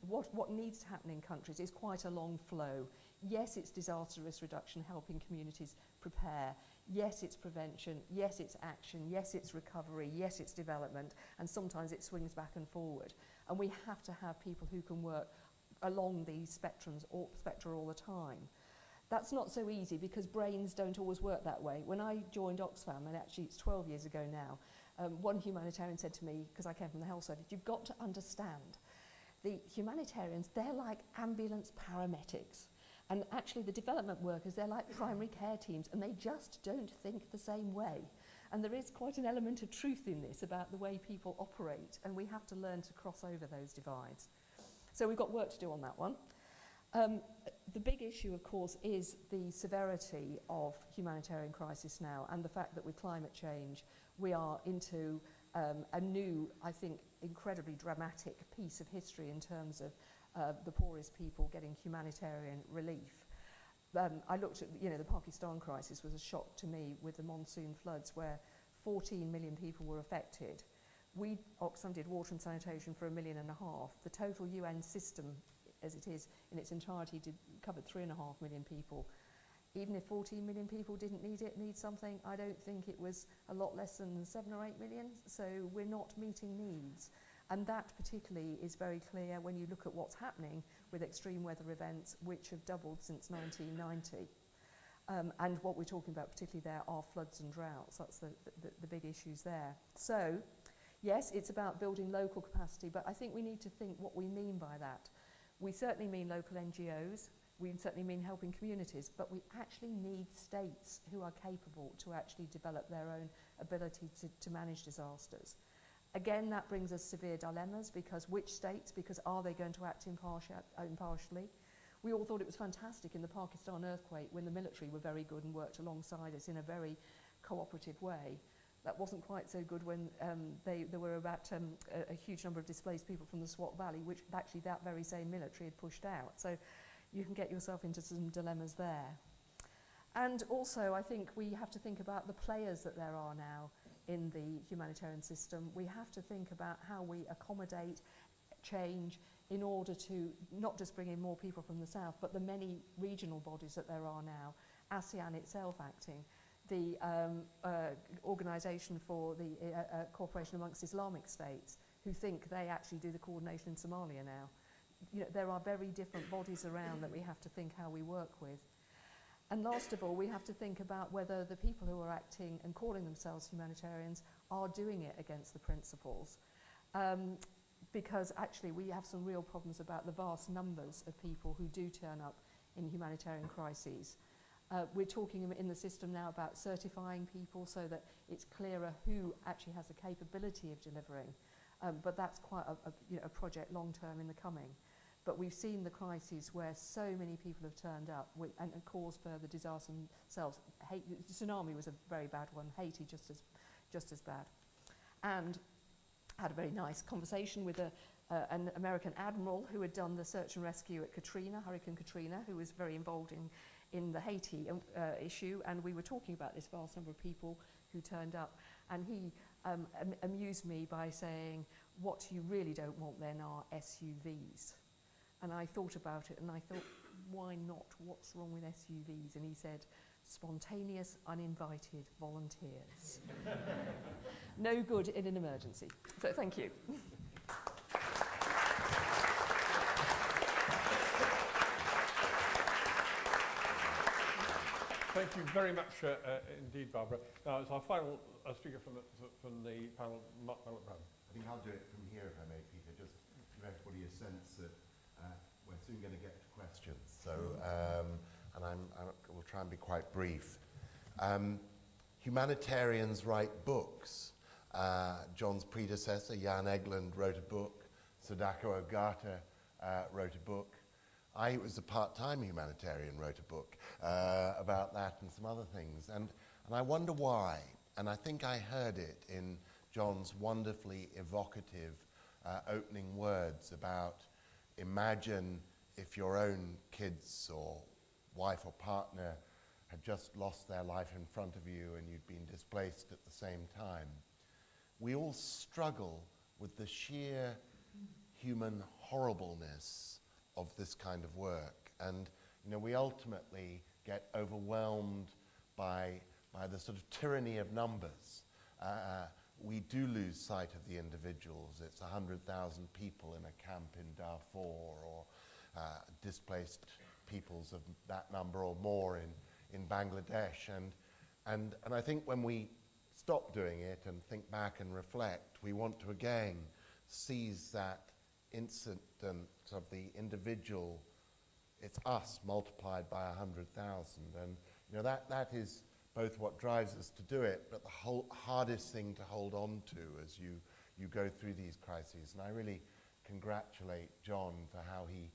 S4: what needs to happen in countries is quite a long flow. Yes, it's disaster risk reduction, helping communities prepare. Yes, it's prevention. Yes, it's action. Yes, it's recovery. Yes, it's development. And sometimes it swings back and forward. And we have to have people who can work along these spectra all the time. That's not so easy because brains don't always work that way. When I joined Oxfam, and actually it's 12 years ago now, one humanitarian said to me, because I came from the health side, you've got to understand, the humanitarians, they're like ambulance paramedics. And actually the development workers, they're like primary care teams, and they just don't think the same way. And there is quite an element of truth in this about the way people operate, and we have to learn to cross over those divides. So we've got work to do on that one. The big issue, of course, is the severity of humanitarian crisis now, and the fact that with climate change we are into a new, I think, incredibly dramatic piece of history in terms of the poorest people getting humanitarian relief. I looked at, the Pakistan crisis was a shock to me with the monsoon floods where 14 million people were affected. Oxfam did water and sanitation for 1.5 million. The total UN system, as it is in its entirety, covered 3.5 million people. Even if 14 million people didn't need something, I don't think it was a lot less than 7 or 8 million. So we're not meeting needs. And that particularly is very clear when you look at what's happening with extreme weather events, which have doubled since 1990. And what we're talking about particularly there are floods and droughts. That's the big issues there. So Yes, it's about building local capacity, but I think we need to think what we mean by that. We certainly mean local NGOs, we certainly mean helping communities, but we actually need states who are capable to actually develop their own ability to manage disasters. Again, that brings us severe dilemmas, because which states, because are they going to act impartially? We all thought it was fantastic in the Pakistan earthquake when the military were very good and worked alongside us in a very cooperative way. That wasn't quite so good when there were about a huge number of displaced people from the Swat Valley, which actually that very same military had pushed out. So you can get yourself into some dilemmas there. And also, I think we have to think about the players that there are now in the humanitarian system. We have to think about how we accommodate change in order to not just bring in more people from the south, but the many regional bodies that there are now, ASEAN itself acting, the Organisation for the Cooperation Amongst Islamic States, who think they actually do the coordination in Somalia now. You know, there are very different bodies around that we have to think how we work with. And last of all, we have to think about whether the people who are acting and calling themselves humanitarians are doing it against the principles. Because actually we have some real problems about the vast numbers of people who do turn up in humanitarian crises. We're talking in the system now about certifying people so that it's clearer who actually has the capability of delivering. But that's quite a project long term in the coming. But we've seen the crises where so many people have turned up and caused further disaster themselves. Tsunami was a very bad one, Haiti just as bad. And had a very nice conversation with an American admiral who had done the search and rescue at Hurricane Katrina, who was very involved in the Haiti issue, and we were talking about this vast number of people who turned up, and he amused me by saying, what you really don't want then are SUVs. And I thought about it and I thought, why not? What's wrong with SUVs? And he said, spontaneous, uninvited volunteers. No good in an emergency. So thank you.
S1: Thank you very much indeed, Barbara. Now, it's our final speaker from the panel, Malloch-Brown.
S5: I think I'll do it from here, if I may, Peter, just to give everybody a sense that we're soon going to get to questions. So, and we'll try and be quite brief. Humanitarians write books. John's predecessor, Jan Egeland, wrote a book. Sadako Ogata wrote a book. I, who was a part-time humanitarian, wrote a book about that and some other things. And I wonder why. And I think I heard it in John's wonderfully evocative opening words about imagine if your own kids or wife or partner had just lost their life in front of you and you'd been displaced at the same time. We all struggle with the sheer human horribleness of this kind of work. And you know, we ultimately get overwhelmed by the sort of tyranny of numbers. We do lose sight of the individuals. It's 100,000 people in a camp in Darfur, or displaced peoples of that number or more in Bangladesh. And I think when we stop doing it and think back and reflect, we want to again seize that incident of the individual. It's us multiplied by 100,000. And you know, that is both what drives us to do it, but the hardest thing to hold on to as you go through these crises. And I really congratulate John for how he,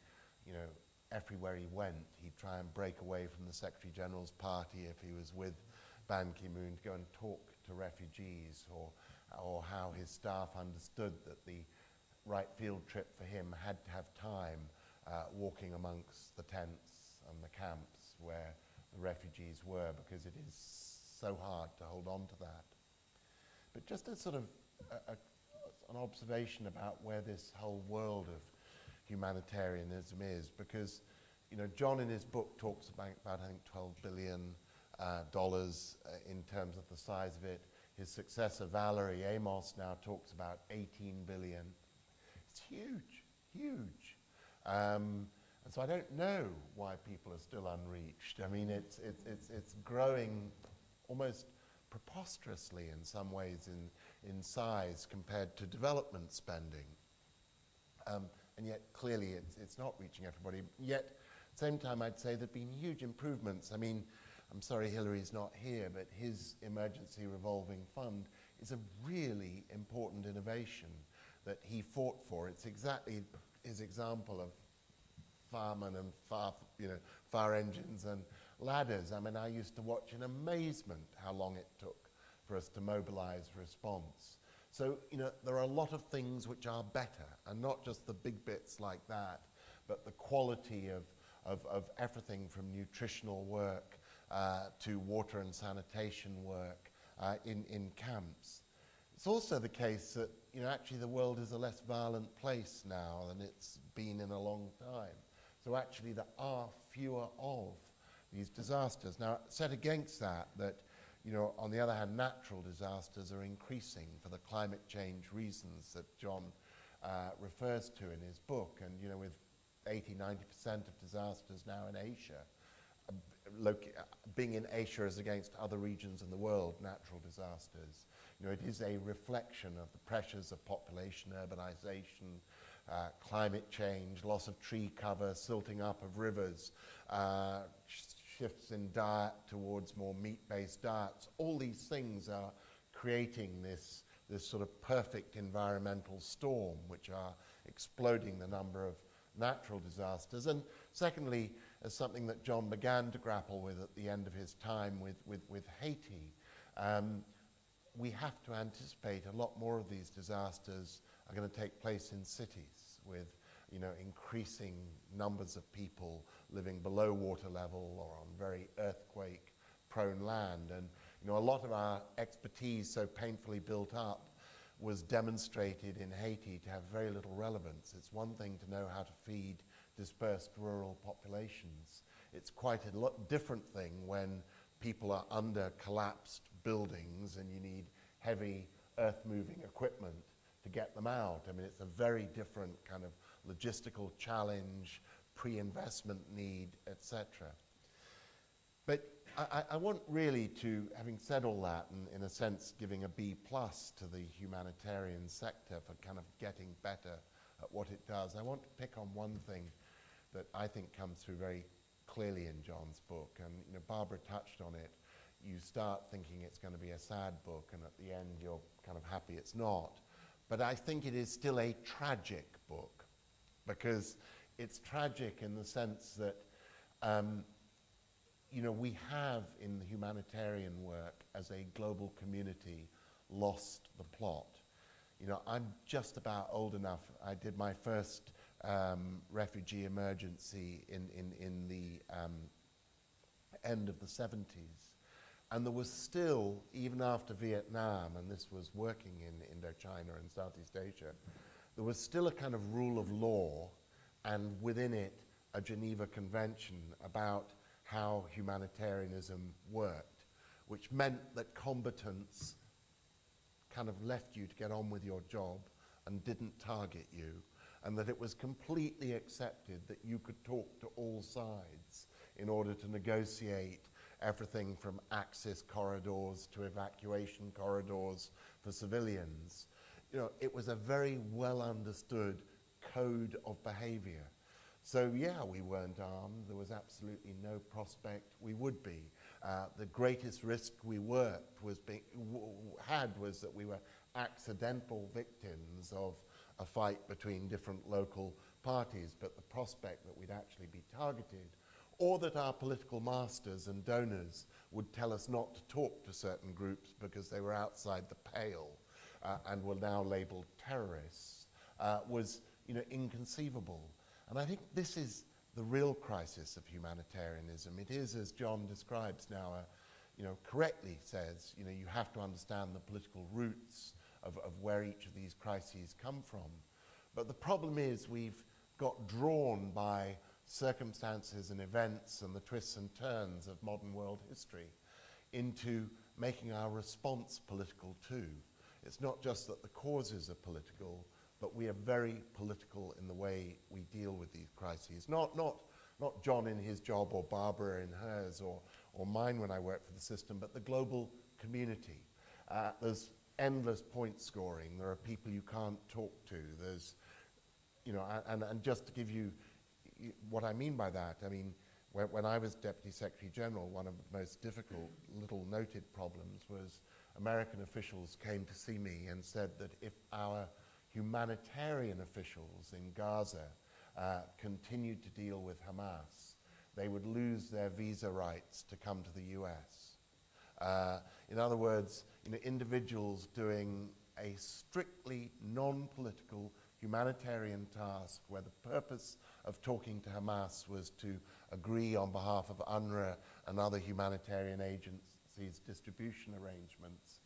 S5: you know, everywhere he went, he'd try and break away from the Secretary General's party if he was with Ban Ki-moon to go and talk to refugees, or how his staff understood that the right field trip for him had to have time walking amongst the tents and the camps where the refugees were, because it is so hard to hold on to that. But just as sort of an observation about where this whole world of humanitarianism is, because you know, John in his book talks about I think $12 billion in terms of the size of it. His successor Valerie Amos now talks about 18 billion. It's huge, huge. And so I don't know why people are still unreached. I mean, it's growing almost preposterously in some ways in size compared to development spending. And yet clearly it's not reaching everybody. Yet at the same time I'd say there have been huge improvements. I mean, I'm sorry Hilary's not here, but his emergency revolving fund is a really important innovation that he fought for. It's exactly his example of firemen and fire engines and ladders. I mean, I used to watch in amazement how long it took for us to mobilize response. So, there are a lot of things which are better, and not just the big bits like that, but the quality of everything from nutritional work to water and sanitation work in camps. It's also the case that, actually the world is a less violent place now than it's been in a long time. So actually there are fewer of these disasters. Now, set against that, on the other hand, natural disasters are increasing for the climate change reasons that John refers to in his book. And, with 80–90% of disasters now in Asia, being in Asia as against other regions in the world, natural disasters, it is a reflection of the pressures of population, urbanization, climate change, loss of tree cover, silting up of rivers, shifts in diet towards more meat-based diets. All these things are creating this sort of perfect environmental storm, which are exploding the number of natural disasters. And secondly, as something that John began to grapple with at the end of his time with Haiti, we have to anticipate a lot more of these disasters are going to take place in cities with increasing numbers of people living below water level or on very earthquake-prone land. And a lot of our expertise so painfully built up was demonstrated in Haiti to have very little relevance. It's one thing to know how to feed dispersed rural populations. It's quite a different thing when people are under collapsed buildings and you need heavy earth-moving equipment to get them out. I mean, it's a very different kind of logistical challenge, pre-investment need, etc. But I want really to, having said all that, and in a sense giving a B+ to the humanitarian sector for kind of getting better at what it does, I want to pick on one thing that I think comes through very clearly in John's book, and Barbara touched on it. You start thinking it's going to be a sad book, and at the end you're kind of happy it's not. But I think it is still a tragic book, because it's tragic in the sense that we have in the humanitarian work as a global community lost the plot. I'm just about old enough. I did my first refugee emergency in the end of the 70s. And there was still, even after Vietnam, and this was working in Indochina and Southeast Asia, there was still a kind of rule of law, and within it, a Geneva Convention about how humanitarianism worked, which meant that combatants kind of left you to get on with your job and didn't target you, and that it was completely accepted that you could talk to all sides in order to negotiate everything from access corridors to evacuation corridors for civilians. It was a very well understood code of behavior. So yeah, we weren't armed. There was absolutely no prospect we would be. The greatest risk we had was that we were accidental victims of a fight between different local parties, but the prospect that we'd actually be targeted, or that our political masters and donors would tell us not to talk to certain groups because they were outside the pale and were now labeled terrorists, was inconceivable. And I think this is the real crisis of humanitarianism. It is, as John describes now, correctly says, you have to understand the political roots of where each of these crises come from. But the problem is we've got drawn by circumstances and events and the twists and turns of modern world history into making our response political too. It's not just that the causes are political, but we are very political in the way we deal with these crises. Not John in his job or Barbara in hers or mine when I worked for the system, but the global community. There's endless point scoring. There are people you can't talk to. There's, you know, and just to give you what I mean by that, I mean, when I was Deputy Secretary General, one of the most difficult little noted problems was American officials came to see me and said that if our humanitarian officials in Gaza continued to deal with Hamas, they would lose their visa rights to come to the US. In other words, you know, individuals doing a strictly non-political humanitarian task where the purpose of talking to Hamas was to agree on behalf of UNRWA and other humanitarian agencies' distribution arrangements,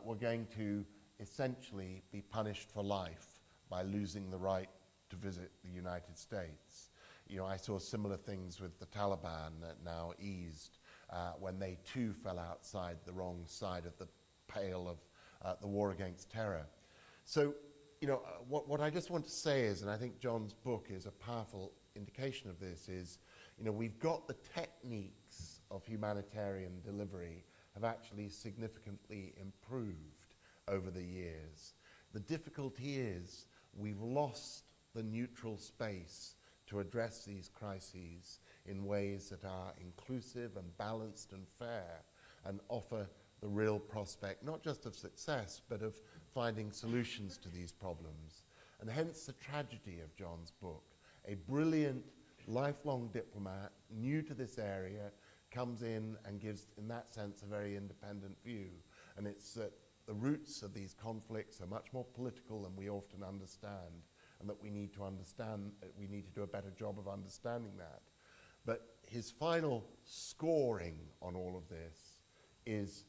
S5: were going to essentially be punished for life by losing the right to visit the United States. You know, I saw similar things with the Taliban that now eased when they too fell outside the wrong side of the pale of the war against terror. So, you know, what I just want to say is, and I think John's book is a powerful indication of this, is, you know, we've got the techniques of humanitarian delivery have actually significantly improved over the years. The difficulty is we've lost the neutral space to address these crises in ways that are inclusive and balanced and fair and offer the real prospect, not just of success, but of finding solutions to these problems. And hence the tragedy of John's book. A brilliant, lifelong diplomat, new to this area, comes in and gives, in that sense, a very independent view. And it's that the roots of these conflicts are much more political than we often understand, and that we need to understand, we need to do a better job of understanding that. But his final scoring on all of this is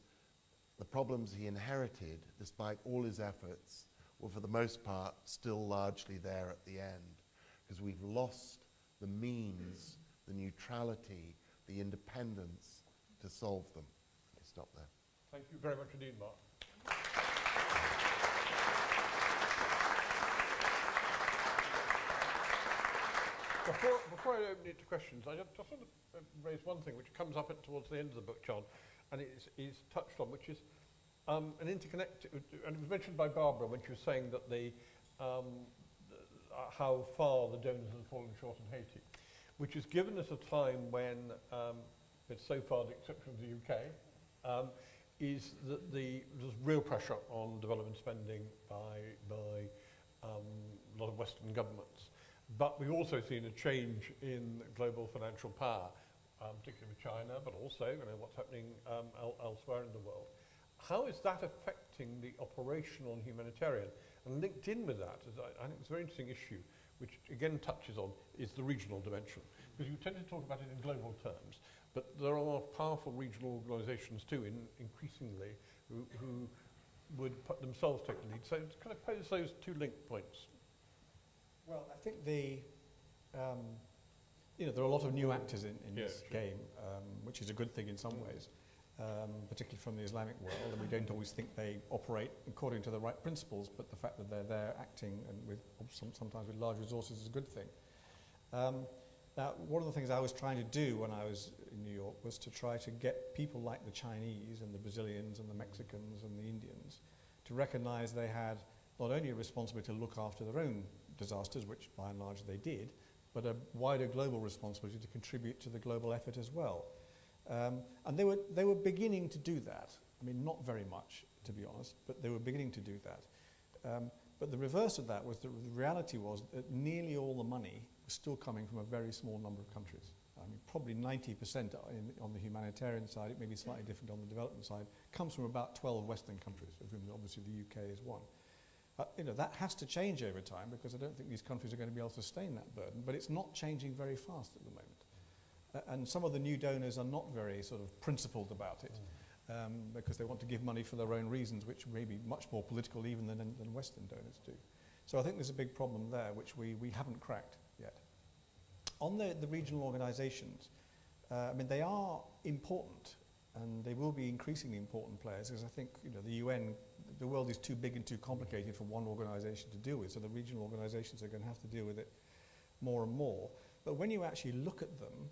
S5: the problems he inherited, despite all his efforts, were for the most part still largely there at the end, because we've lost the means, the neutrality, the independence to solve them. Let me stop there.
S1: Thank you very much indeed, Mark. Before I open it to questions, I just want to raise one thing which comes up towards the end of the book, John, and it is touched on, which is an interconnect, and it was mentioned by Barbara when she was saying that how far the donors have fallen short in Haiti, which has given us a time when, but so far the exception of the UK, is that there's real pressure on development spending by a lot of Western governments. But we've also seen a change in global financial power, particularly with China, but also what's happening elsewhere in the world. How is that affecting the operational and humanitarian? And linked in with that, I think it's a very interesting issue, which again touches on, is the regional dimension. Because you tend to talk about it in global terms, but there are powerful regional organisations too, increasingly, who would put themselves take the lead. So to kind of pose those two link points.
S3: Well, I think there are a lot of new actors in this game, which is a good thing in some ways, particularly from the Islamic world, and we don't always think they operate according to the right principles, but the fact that they're there acting and with sometimes with large resources is a good thing. Now, one of the things I was trying to do when I was in New York was to try to get people like the Chinese and the Brazilians and the Mexicans and the Indians to recognize they had not only a responsibility to look after their own disasters, which by and large they did, but a wider global responsibility to contribute to the global effort as well. And they were beginning to do that. I mean, not very much, to be honest, but they were beginning to do that. But the reverse of that was that the reality was that nearly all the money was still coming from a very small number of countries. I mean, probably 90% on the humanitarian side, it may be slightly different on the development side, comes from about 12 Western countries, of whom obviously the UK is one. That has to change over time, because I don't think these countries are going to be able to sustain that burden, but it's not changing very fast at the moment. And some of the new donors are not very sort of principled about it, because they want to give money for their own reasons, which may be much more political even than Western donors do. So I think there's a big problem there, which we haven't cracked yet. On the regional organisations, I mean, they are important, and they will be increasingly important players, because I think the UN, the world is too big and too complicated for one organisation to deal with, so the regional organisations are going to have to deal with it more and more. But when you actually look at them,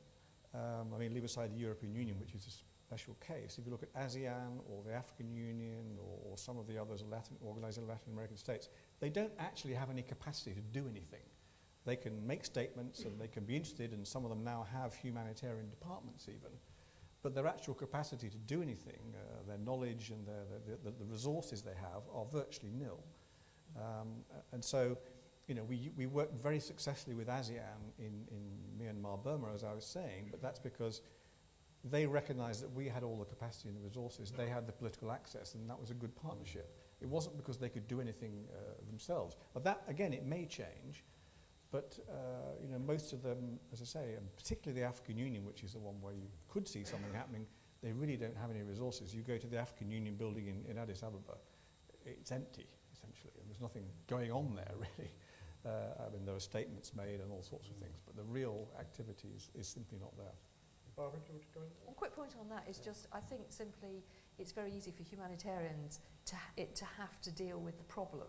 S3: I mean, leave aside the European Union, which is special case. If you look at ASEAN or the African Union or some of the others organised in Latin American states, they don't actually have any capacity to do anything. They can make statements and they can be interested, and some of them now have humanitarian departments even, but their actual capacity to do anything, their knowledge and the resources they have are virtually nil. And so, you know, we work very successfully with ASEAN in Myanmar, Burma, as I was saying, but that's because they recognized that we had all the capacity and the resources, they had the political access, and that was a good partnership. It wasn't because they could do anything themselves. But that, again, it may change, but you know, most of them, as I say, and particularly the African Union, which is the one where you could see something happening, they really don't have any resources. You go to the African Union building in Addis Ababa, it's empty, essentially, and there's nothing going on there, really. I mean, there are statements made and all sorts of things, but the real activity is simply not there.
S1: Barbara, do you want to go in?
S4: One quick point on that is just, I think simply it's very easy for humanitarians to have to deal with the problem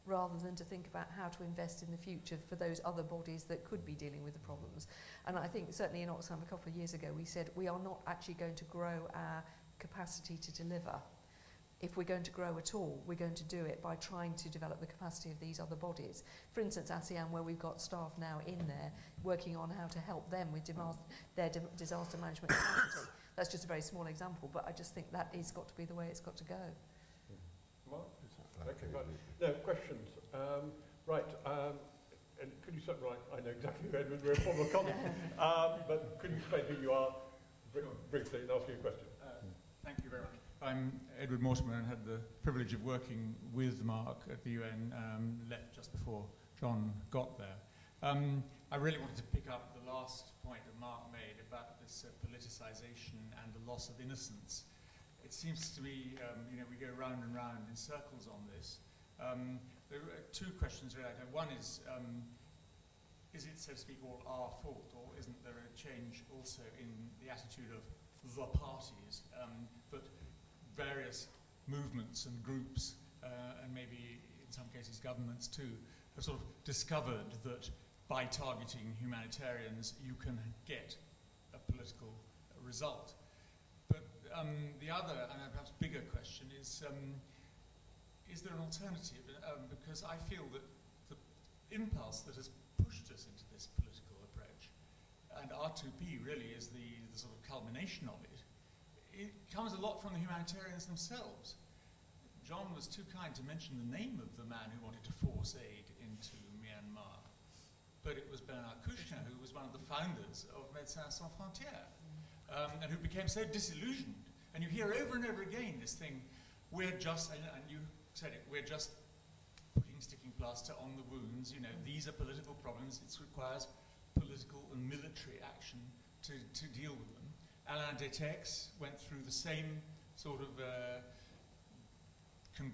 S4: rather than to think about how to invest in the future for those other bodies that could be dealing with the problems. And I think certainly in Oxfam a couple of years ago we said we are not actually going to grow our capacity to deliver. If we're going to grow at all, we're going to do it by trying to develop the capacity of these other bodies. For instance, ASEAN, where we've got staff now in there working on how to help them with their disaster management capacity. That's just a very small example, but I just think that has got to be the way it's got to go.
S1: Mark? Okay, fine. No, questions. Right, and could you say, right, I know exactly who Edward, we're a former colleague, but could you explain who you are briefly and ask you a question?
S6: Thank you very much. I'm Edward Mortimer and had the privilege of working with Mark at the UN, left just before John got there. I really wanted to pick up the last point that Mark made about this politicization and the loss of innocence. It seems to me, you know, we go round and round in circles on this. There are two questions really. One is it, so to speak, all our fault, or isn't there a change also in the attitude of the parties, but various movements and groups, and maybe in some cases governments too, have sort of discovered that by targeting humanitarians you can get a political result. But the other, and perhaps bigger question is there an alternative? Because I feel that the impulse that has pushed us into this political approach, and R2P really is the sort of culmination of it, it comes a lot from the humanitarians themselves. John was too kind to mention the name of the man who wanted to force aid into Myanmar, but it was Bernard Kouchner, who was one of the founders of Médecins Sans Frontières, and who became so disillusioned. And you hear over and over again this thing, we're just, and you said it, we're just putting sticking plaster on the wounds, you know, these are political problems, it requires political and military action to deal with them. Alain Detex went through the same sort of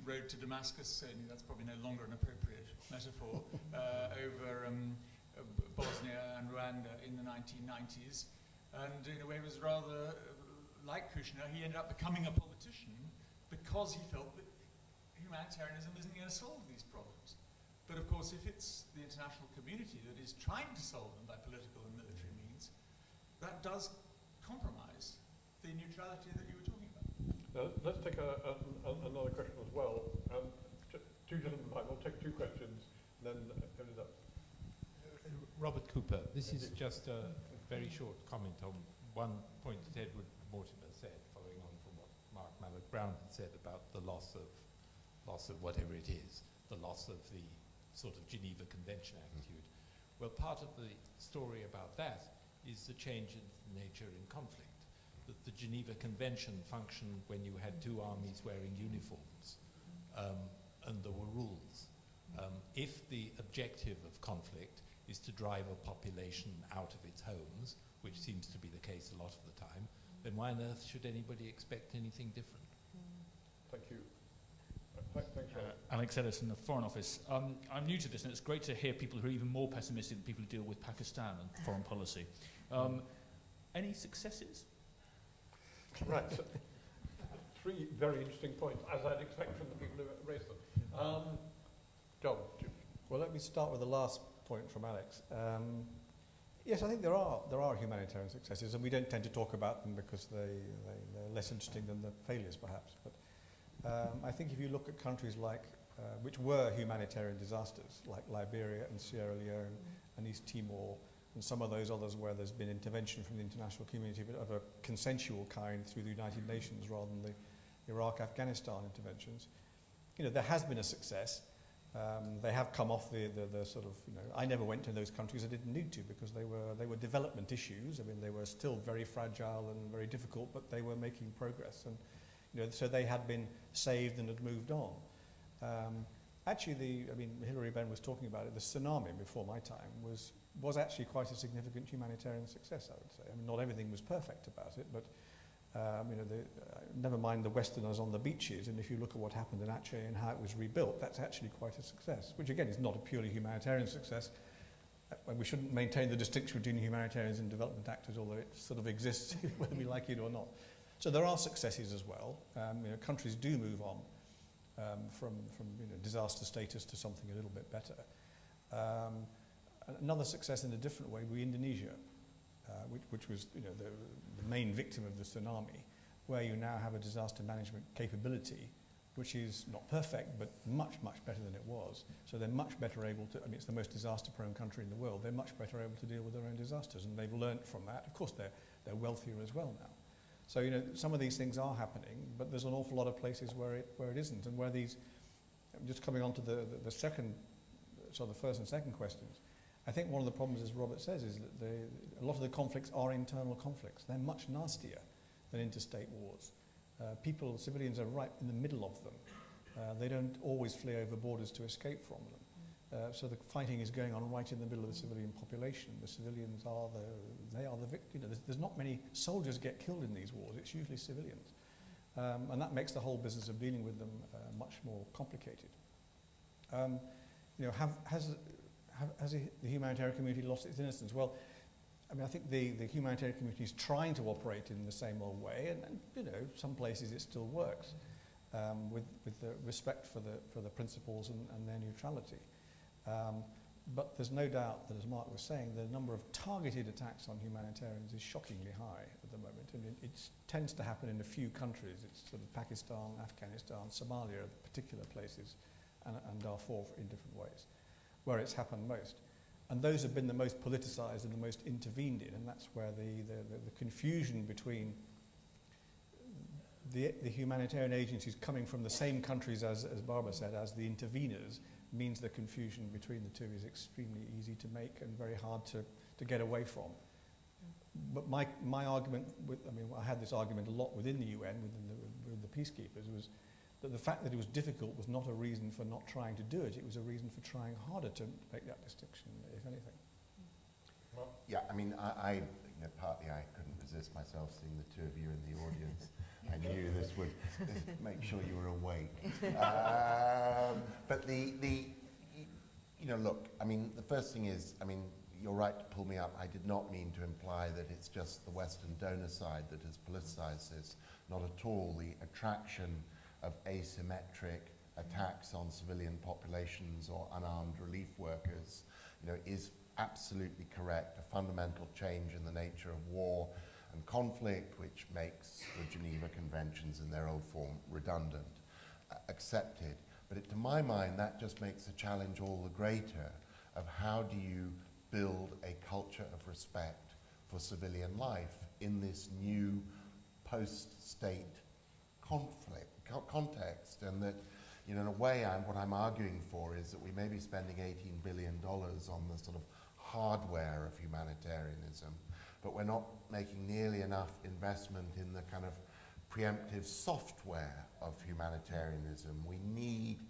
S6: road to Damascus, certainly that's probably no longer an appropriate metaphor, over Bosnia and Rwanda in the 1990s. And in a way it was rather like Kouchner, he ended up becoming a politician because he felt that humanitarianism isn't going to solve these problems. But of course, if it's the international community that is trying to solve them by political and military means, that does compromise the neutrality that you were talking about.
S1: Now, let's take another question as well. Two gentlemen, we'll take two questions, and then open it up.
S7: Robert Cooper, this is just a very short comment on one point that Edward Mortimer said, following on from what Mark Malloch-Brown had said about the loss of whatever it is, the loss of the sort of Geneva Convention attitude. Well, part of the story about that is the change in nature in conflict. That the Geneva Convention functioned when you had two armies wearing uniforms, and there were rules. If the objective of conflict is to drive a population out of its homes, which seems to be the case a lot of the time, then why on earth should anybody expect anything different?
S1: Thank you. Thanks,
S8: Alex Ellison, the Foreign Office. I'm new to this, and it's great to hear people who are even more pessimistic than people who deal with Pakistan and foreign policy. Any successes?
S1: Right. So, three very interesting points, as I'd expect from the people who raised them. John.
S3: Well, let me start with the last point from Alex. Yes, I think there are humanitarian successes, and we don't tend to talk about them because they're less interesting than the failures, perhaps. But I think if you look at countries like which were humanitarian disasters, like Liberia and Sierra Leone and East Timor, and some of those others where there's been intervention from the international community, but of a consensual kind through the United Nations rather than the Iraq-Afghanistan interventions, you know, there has been a success. They have come off the sort of, you know, I never went to those countries. I didn't need to because they were development issues. I mean, they were still very fragile and very difficult, but they were making progress, and you know, so they had been saved and had moved on. Actually, I mean, Hilary Benn was talking about it. The tsunami before my time was actually quite a significant humanitarian success, I would say. I mean, not everything was perfect about it, but you know, never mind the Westerners on the beaches, and if you look at what happened in Aceh and how it was rebuilt, that's actually quite a success, which again is not a purely humanitarian success. And we shouldn't maintain the distinction between humanitarians and development actors, although it sort of exists whether we like it or not. So there are successes as well. You know, countries do move on from you know, disaster status to something a little bit better. Another success in a different way would be Indonesia, which was, you know, the main victim of the tsunami, where you now have a disaster management capability which is not perfect but much, much better than it was. So they're much better able to, I mean, it's the most disaster-prone country in the world, they're much better able to deal with their own disasters, and they've learnt from that. Of course, they're wealthier as well now. So, you know, some of these things are happening, but there's an awful lot of places where it isn't, and where these, just coming on to the second, so the first and second questions, I think one of the problems, as Robert says, is that a lot of the conflicts are internal conflicts. They're much nastier than interstate wars. Civilians are right in the middle of them. They don't always flee over borders to escape from them. So the fighting is going on right in the middle of the civilian population. The civilians are the victims. You know, there's not many soldiers get killed in these wars. It's usually civilians. And that makes the whole business of dealing with them much more complicated. You know, has the humanitarian community lost its innocence? Well, I mean, I think the humanitarian community is trying to operate in the same old way, and you know, some places it still works with the respect for the principles and their neutrality. But there's no doubt that, as Mark was saying, the number of targeted attacks on humanitarians is shockingly high at the moment, and it tends to happen in a few countries. It's sort of Pakistan, Afghanistan, Somalia, particular places, and Darfur in different ways, where it's happened most. And those have been the most politicized and the most intervened in, and that's where the confusion between the humanitarian agencies coming from the same countries, as Barbara said, as the interveners, means the confusion between the two is extremely easy to make and very hard to get away from. But my argument, I had this argument a lot within the UN, with the peacekeepers, was that the fact that it was difficult was not a reason for not trying to do it. It was a reason for trying harder to make that distinction, if anything.
S5: Well, yeah, I mean, partly I couldn't resist myself seeing the two of you in the audience. I knew this would make sure you were awake. But you know, look, I mean, the first thing is, I mean, you're right to pull me up. I did not mean to imply that it's just the Western donor side that has politicized this. Not at all. The attraction of asymmetric attacks on civilian populations or unarmed relief workers, you know, is absolutely correct. A fundamental change in the nature of war and conflict, which makes the Geneva Conventions in their old form redundant, accepted. But to my mind, that just makes the challenge all the greater of how do you build a culture of respect for civilian life in this new post-state context, and that, you know, in a way, what I'm arguing for is that we may be spending $18 billion on the sort of hardware of humanitarianism, but we're not making nearly enough investment in the kind of preemptive software of humanitarianism. We need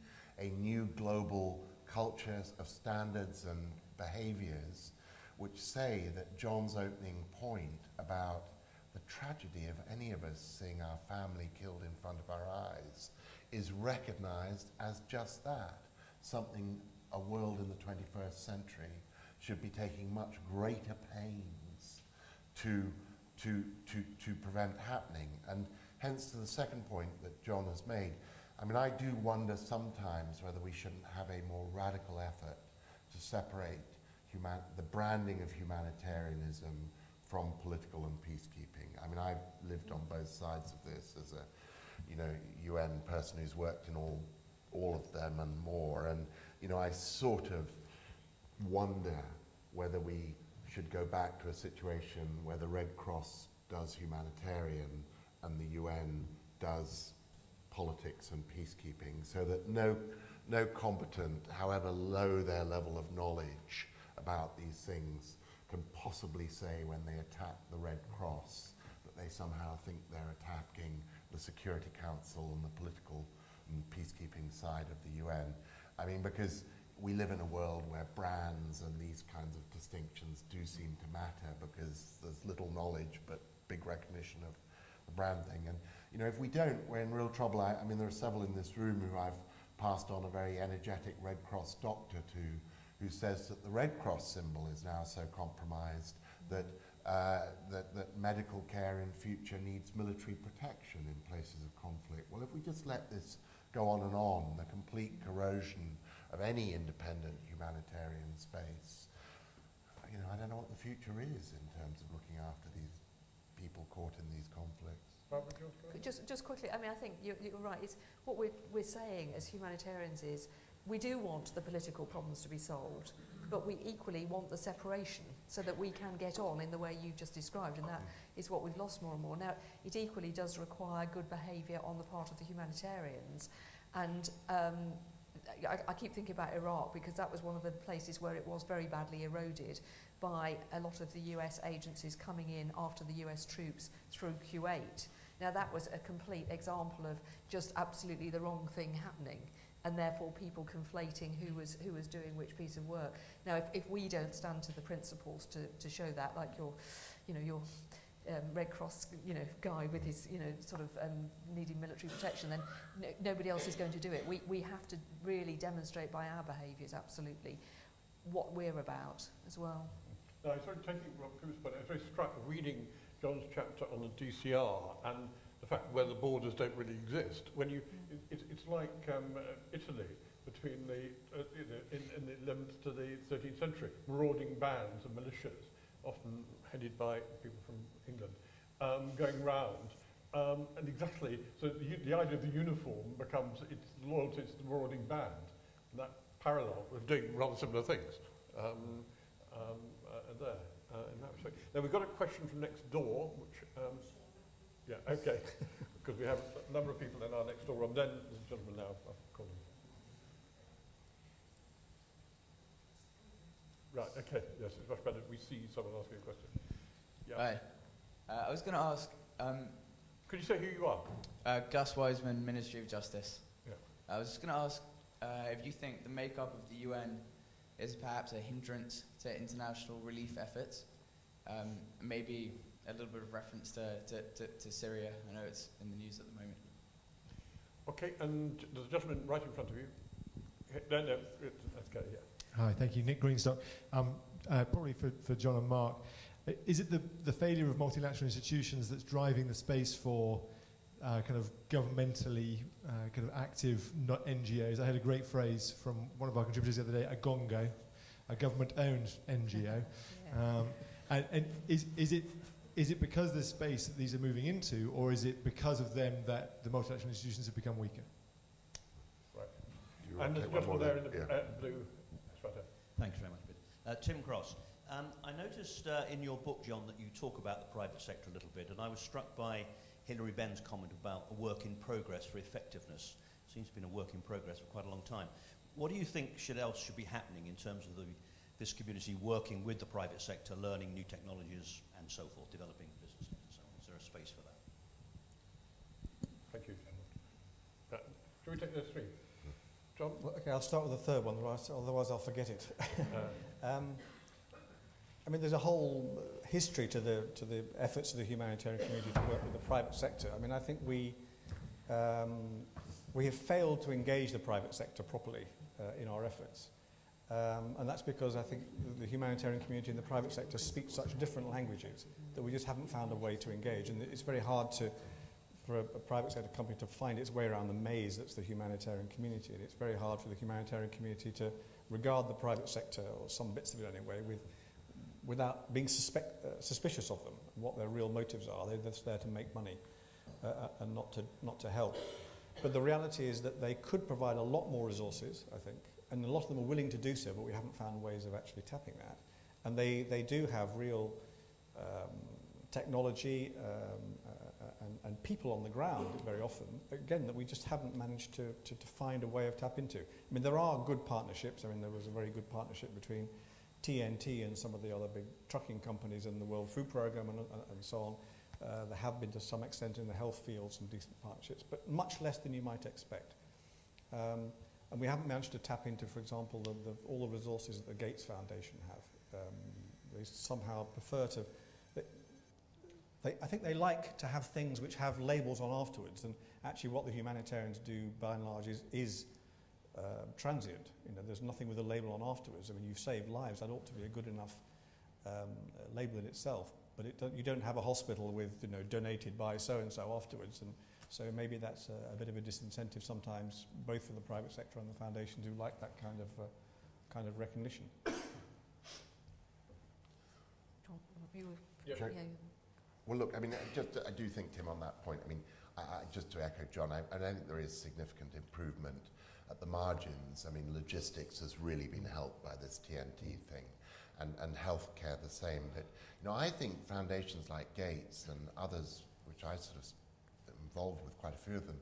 S5: a new global culture of standards and behaviors which say that John's opening point about the tragedy of any of us seeing our family killed in front of our eyes is recognized as just that, something a world in the 21st century should be taking much greater pains to prevent happening. And hence to the second point that John has made, I mean, I do wonder sometimes whether we shouldn't have a more radical effort to separate the branding of humanitarianism from political and peacekeeping. I mean, I've lived on both sides of this as a, UN person who's worked in all of them and more, and I sort of wonder whether we should go back to a situation where the Red Cross does humanitarian and the UN does politics and peacekeeping, so that no competent, however low their level of knowledge about these things, can possibly say when they attack the Red Cross that they somehow think they're attacking the Security Council and the political and peacekeeping side of the UN. I mean, because we live in a world where brands and these kinds of distinctions do seem to matter, because there's little knowledge but big recognition of the brand thing. And if we don't, we're in real trouble. I mean, there are several in this room who I've passed on a very energetic Red Cross doctor to, who says that the Red Cross symbol is now so compromised that that medical care in future needs military protection in places of conflict. Well, if we just let this go on and on, the complete corrosion of any independent humanitarian space, I don't know what the future is in terms of looking after these people caught in these conflicts.
S4: Just quickly, I mean, I think you're right. It's what we're saying as humanitarians is we do want the political problems to be solved, but we equally want the separation so that we can get on in the way you've just described, and that is what we've lost more and more. Now, it equally does require good behaviour on the part of the humanitarians, and I keep thinking about Iraq, because that was one of the places where it was very badly eroded by a lot of the US agencies coming in after the US troops through Kuwait. Now, that was a complete example of just absolutely the wrong thing happening, and therefore people conflating who was doing which piece of work. Now, if we don't stand to the principles to show that, like your Red Cross, guy with his, sort of needing military protection, then nobody else is going to do it. We have to really demonstrate by our behaviours, absolutely, what we're about as well.
S1: No, I was sort of taking Rob Cooper's point. I was very struck reading John's chapter on the DCR and the fact where the borders don't really exist. When it's like Italy between in the 11th to the 13th century, marauding bands and militias, often headed by people from England, going round. And exactly, so the idea of the uniform becomes its loyalty to the marauding band. And that parallel of doing rather similar things there in that respect. Now, we've got a question from next door, which, yeah, okay, because we have a number of people in our next door room. Then there's a gentleman now, I'll call him. Right, okay, yes, it's much better if we see someone asking a question. Yeah.
S9: Hi. I was going to ask...
S1: could you say who you are?
S9: Gus Wiseman, Ministry of Justice.
S1: Yeah.
S9: I was just going to ask if you think the makeup of the UN is perhaps a hindrance to international relief efforts. Maybe a little bit of reference to Syria. I know it's in the news at the moment.
S1: Okay, and there's a gentleman right in front of you. No, that's okay, yeah.
S10: Hi, thank you. Nick Greenstock. Probably for John and Mark. Is it the failure of multilateral institutions that's driving the space for kind of governmentally kind of active NGOs? I had a great phrase from one of our contributors the other day, a GONGO, a government-owned NGO. And is it because of the space that these are moving into, or is it because of them that the multilateral institutions have become weaker?
S1: Right. And there's a gentleman there in the blue.
S11: Thanks very much, Tim Cross. I noticed in your book, John, that you talk about the private sector a little bit, and I was struck by Hilary Benn's comment about a work in progress for effectiveness. Seems to have been a work in progress for quite a long time. What do you think else should be happening in terms of this community working with the private sector, learning new technologies and so forth, developing businesses and so on? Is there a space for that?
S1: Thank you. Shall we take those three? John?
S3: Well, okay, I'll start with the third one, otherwise I'll forget it. I mean, there's a whole history to the efforts of the humanitarian community to work with the private sector. I mean, I think we have failed to engage the private sector properly in our efforts. And that's because I think the humanitarian community and the private sector speak such different languages that we just haven't found a way to engage. And it's very hard for a private sector company to find its way around the maze that's the humanitarian community. And it's very hard for the humanitarian community to regard the private sector, or some bits of it anyway, without being suspicious of them and what their real motives are. They're just there to make money and not to help. But the reality is that they could provide a lot more resources, I think, and a lot of them are willing to do so, but we haven't found ways of actually tapping that. And they do have real technology and people on the ground very often, again, that we just haven't managed to find a way of tap into. I mean, there are good partnerships. I mean, there was a very good partnership between TNT and some of the other big trucking companies in the World Food Programme and so on. There have been to some extent in the health field some decent partnerships, but much less than you might expect. And we haven't managed to tap into, for example, all the resources that the Gates Foundation have. They somehow prefer to... I think they like to have things which have labels on afterwards, and actually what the humanitarians do by and large is transient. You know, there's nothing with a label on afterwards. I mean, you've saved lives. That ought to be a good enough label in itself. But you don't have a hospital with, you know, donated by so-and-so afterwards. And so maybe that's a bit of a disincentive sometimes, both for the private sector and the foundations who like that kind of recognition.
S5: Sure. Well, look, I mean, I do think, Tim, on that point, I mean, just to echo John, I think there is significant improvement at the margins. I mean, logistics has really been helped by this TNT thing, and healthcare the same. But, you know, I think foundations like Gates and others, which I sort of am involved with quite a few of them,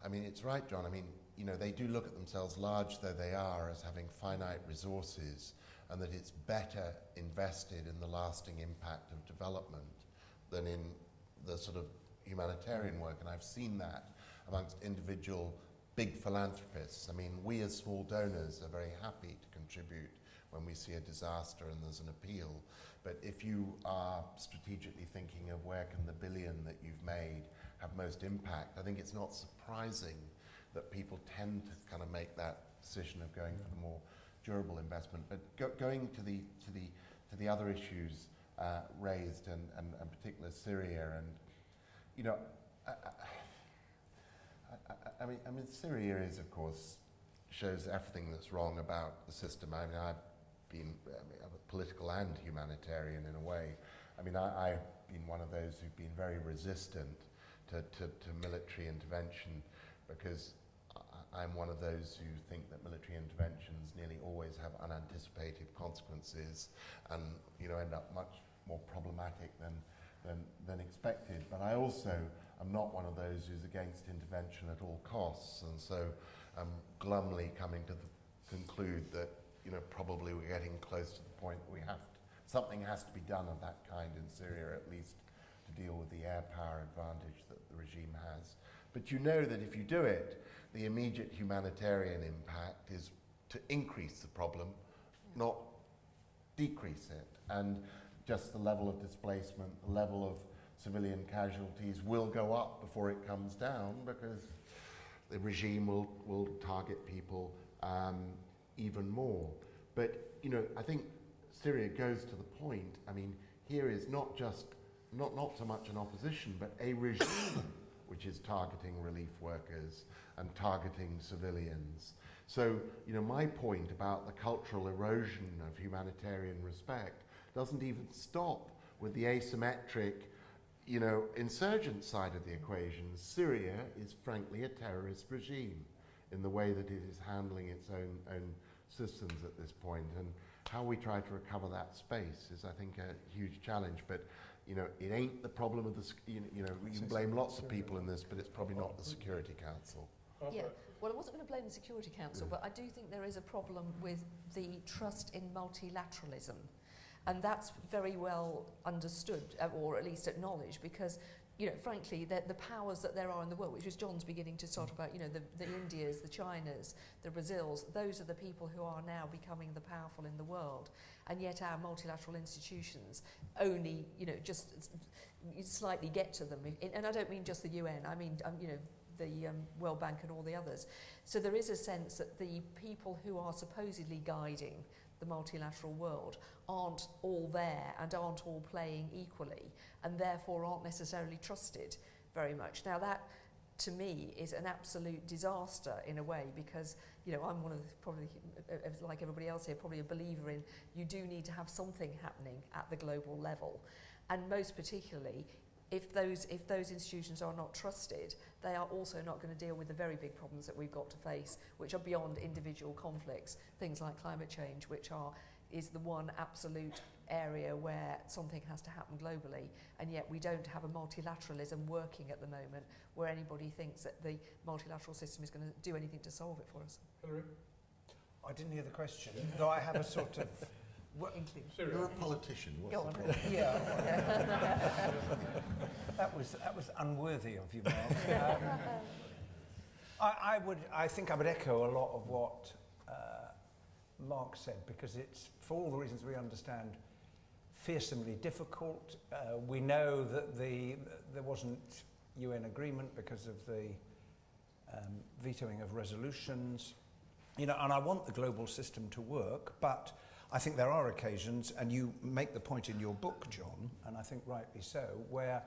S5: I mean, it's right, John. I mean, you know, they do look at themselves, large though they are, as having finite resources, and that it's better invested in the lasting impact of development than in the sort of humanitarian work. And I've seen that amongst individual big philanthropists. I mean, we as small donors are very happy to contribute when we see a disaster and there's an appeal. But if you are strategically thinking of where can the billion that you've made have most impact, I think it's not surprising that people tend to kind of make that decision of going for the more durable investment. But going to the other issues raised, and particularly Syria, and you know, I mean, Syria is, of course, shows everything that's wrong about the system. I mean, I'm a political and humanitarian in a way. I mean, I've been one of those who've been very resistant to military intervention, because I'm one of those who think that military interventions nearly always have unanticipated consequences and, you know, end up much more problematic than expected. But I also am not one of those who's against intervention at all costs, and so I'm glumly coming to conclude that, you know, probably we're getting close to the point that something has to be done of that kind in Syria, at least to deal with the air power advantage that the regime has. But you know that if you do it, the immediate humanitarian impact is to increase the problem, not decrease it. And just the level of displacement, the level of civilian casualties will go up before it comes down, because the regime will target people even more. But, you know, I think Syria goes to the point. I mean, here is not so much an opposition, but a regime which is targeting relief workers and targeting civilians. So, you know, my point about the cultural erosion of humanitarian respect doesn't even stop with the asymmetric, you know, insurgent side of the equation. Syria is frankly a terrorist regime in the way that it is handling its own systems at this point. And how we try to recover that space is, I think, a huge challenge. But, you know, it ain't the problem of the, you know, we can blame lots of people in this, but it's probably not the Security Council.
S4: Yeah, well, I wasn't going to blame the Security Council, but I do think there is a problem with the trust in multilateralism. And that's very well understood, or at least acknowledged, because, you know, frankly, the powers that there are in the world, which was John's beginning to talk about, you know, the Indias, the Chinas, the Brazils, those are the people who are now becoming the powerful in the world. And yet our multilateral institutions only, you know, just slightly get to them. And I don't mean just the UN, I mean, you know, the World Bank and all the others. So there is a sense that the people who are supposedly guiding the multilateral world aren't all there and aren't all playing equally, and therefore aren't necessarily trusted very much. Now that, to me, is an absolute disaster in a way, because, you know, I'm one of the, probably, like everybody else here, probably a believer in you do need to have something happening at the global level. And most particularly, if those institutions are not trusted, they are also not going to deal with the very big problems that we've got to face, which are beyond individual conflicts, things like climate change, which is the one absolute area where something has to happen globally, and yet we don't have a multilateralism working at the moment where anybody thinks that the multilateral system is going to do anything to solve it for us.
S1: Hilary?
S2: I didn't hear the question, though I have a sort of...
S5: You're a politician. What's
S4: Go
S5: the
S4: on.
S5: problem?
S2: Yeah. that was unworthy of you, Mark. I think I would echo a lot of what Mark said, because it's, for all the reasons we understand, fearsomely difficult. We know that there wasn't UN agreement because of the vetoing of resolutions. You know, and I want the global system to work, but I think there are occasions, and you make the point in your book, John, and I think rightly so, where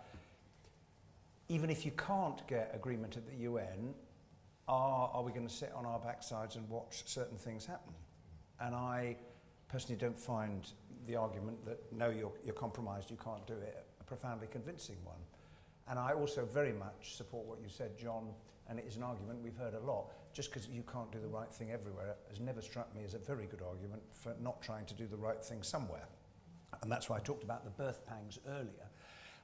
S2: even if you can't get agreement at the UN, are we going to sit on our backsides and watch certain things happen? And I personally don't find the argument that, no, you're compromised, you can't do it, a profoundly convincing one. And I also very much support what you said, John, and it is an argument we've heard a lot. Just because you can't do the right thing everywhere has never struck me as a very good argument for not trying to do the right thing somewhere. And that's why I talked about the birth pangs earlier.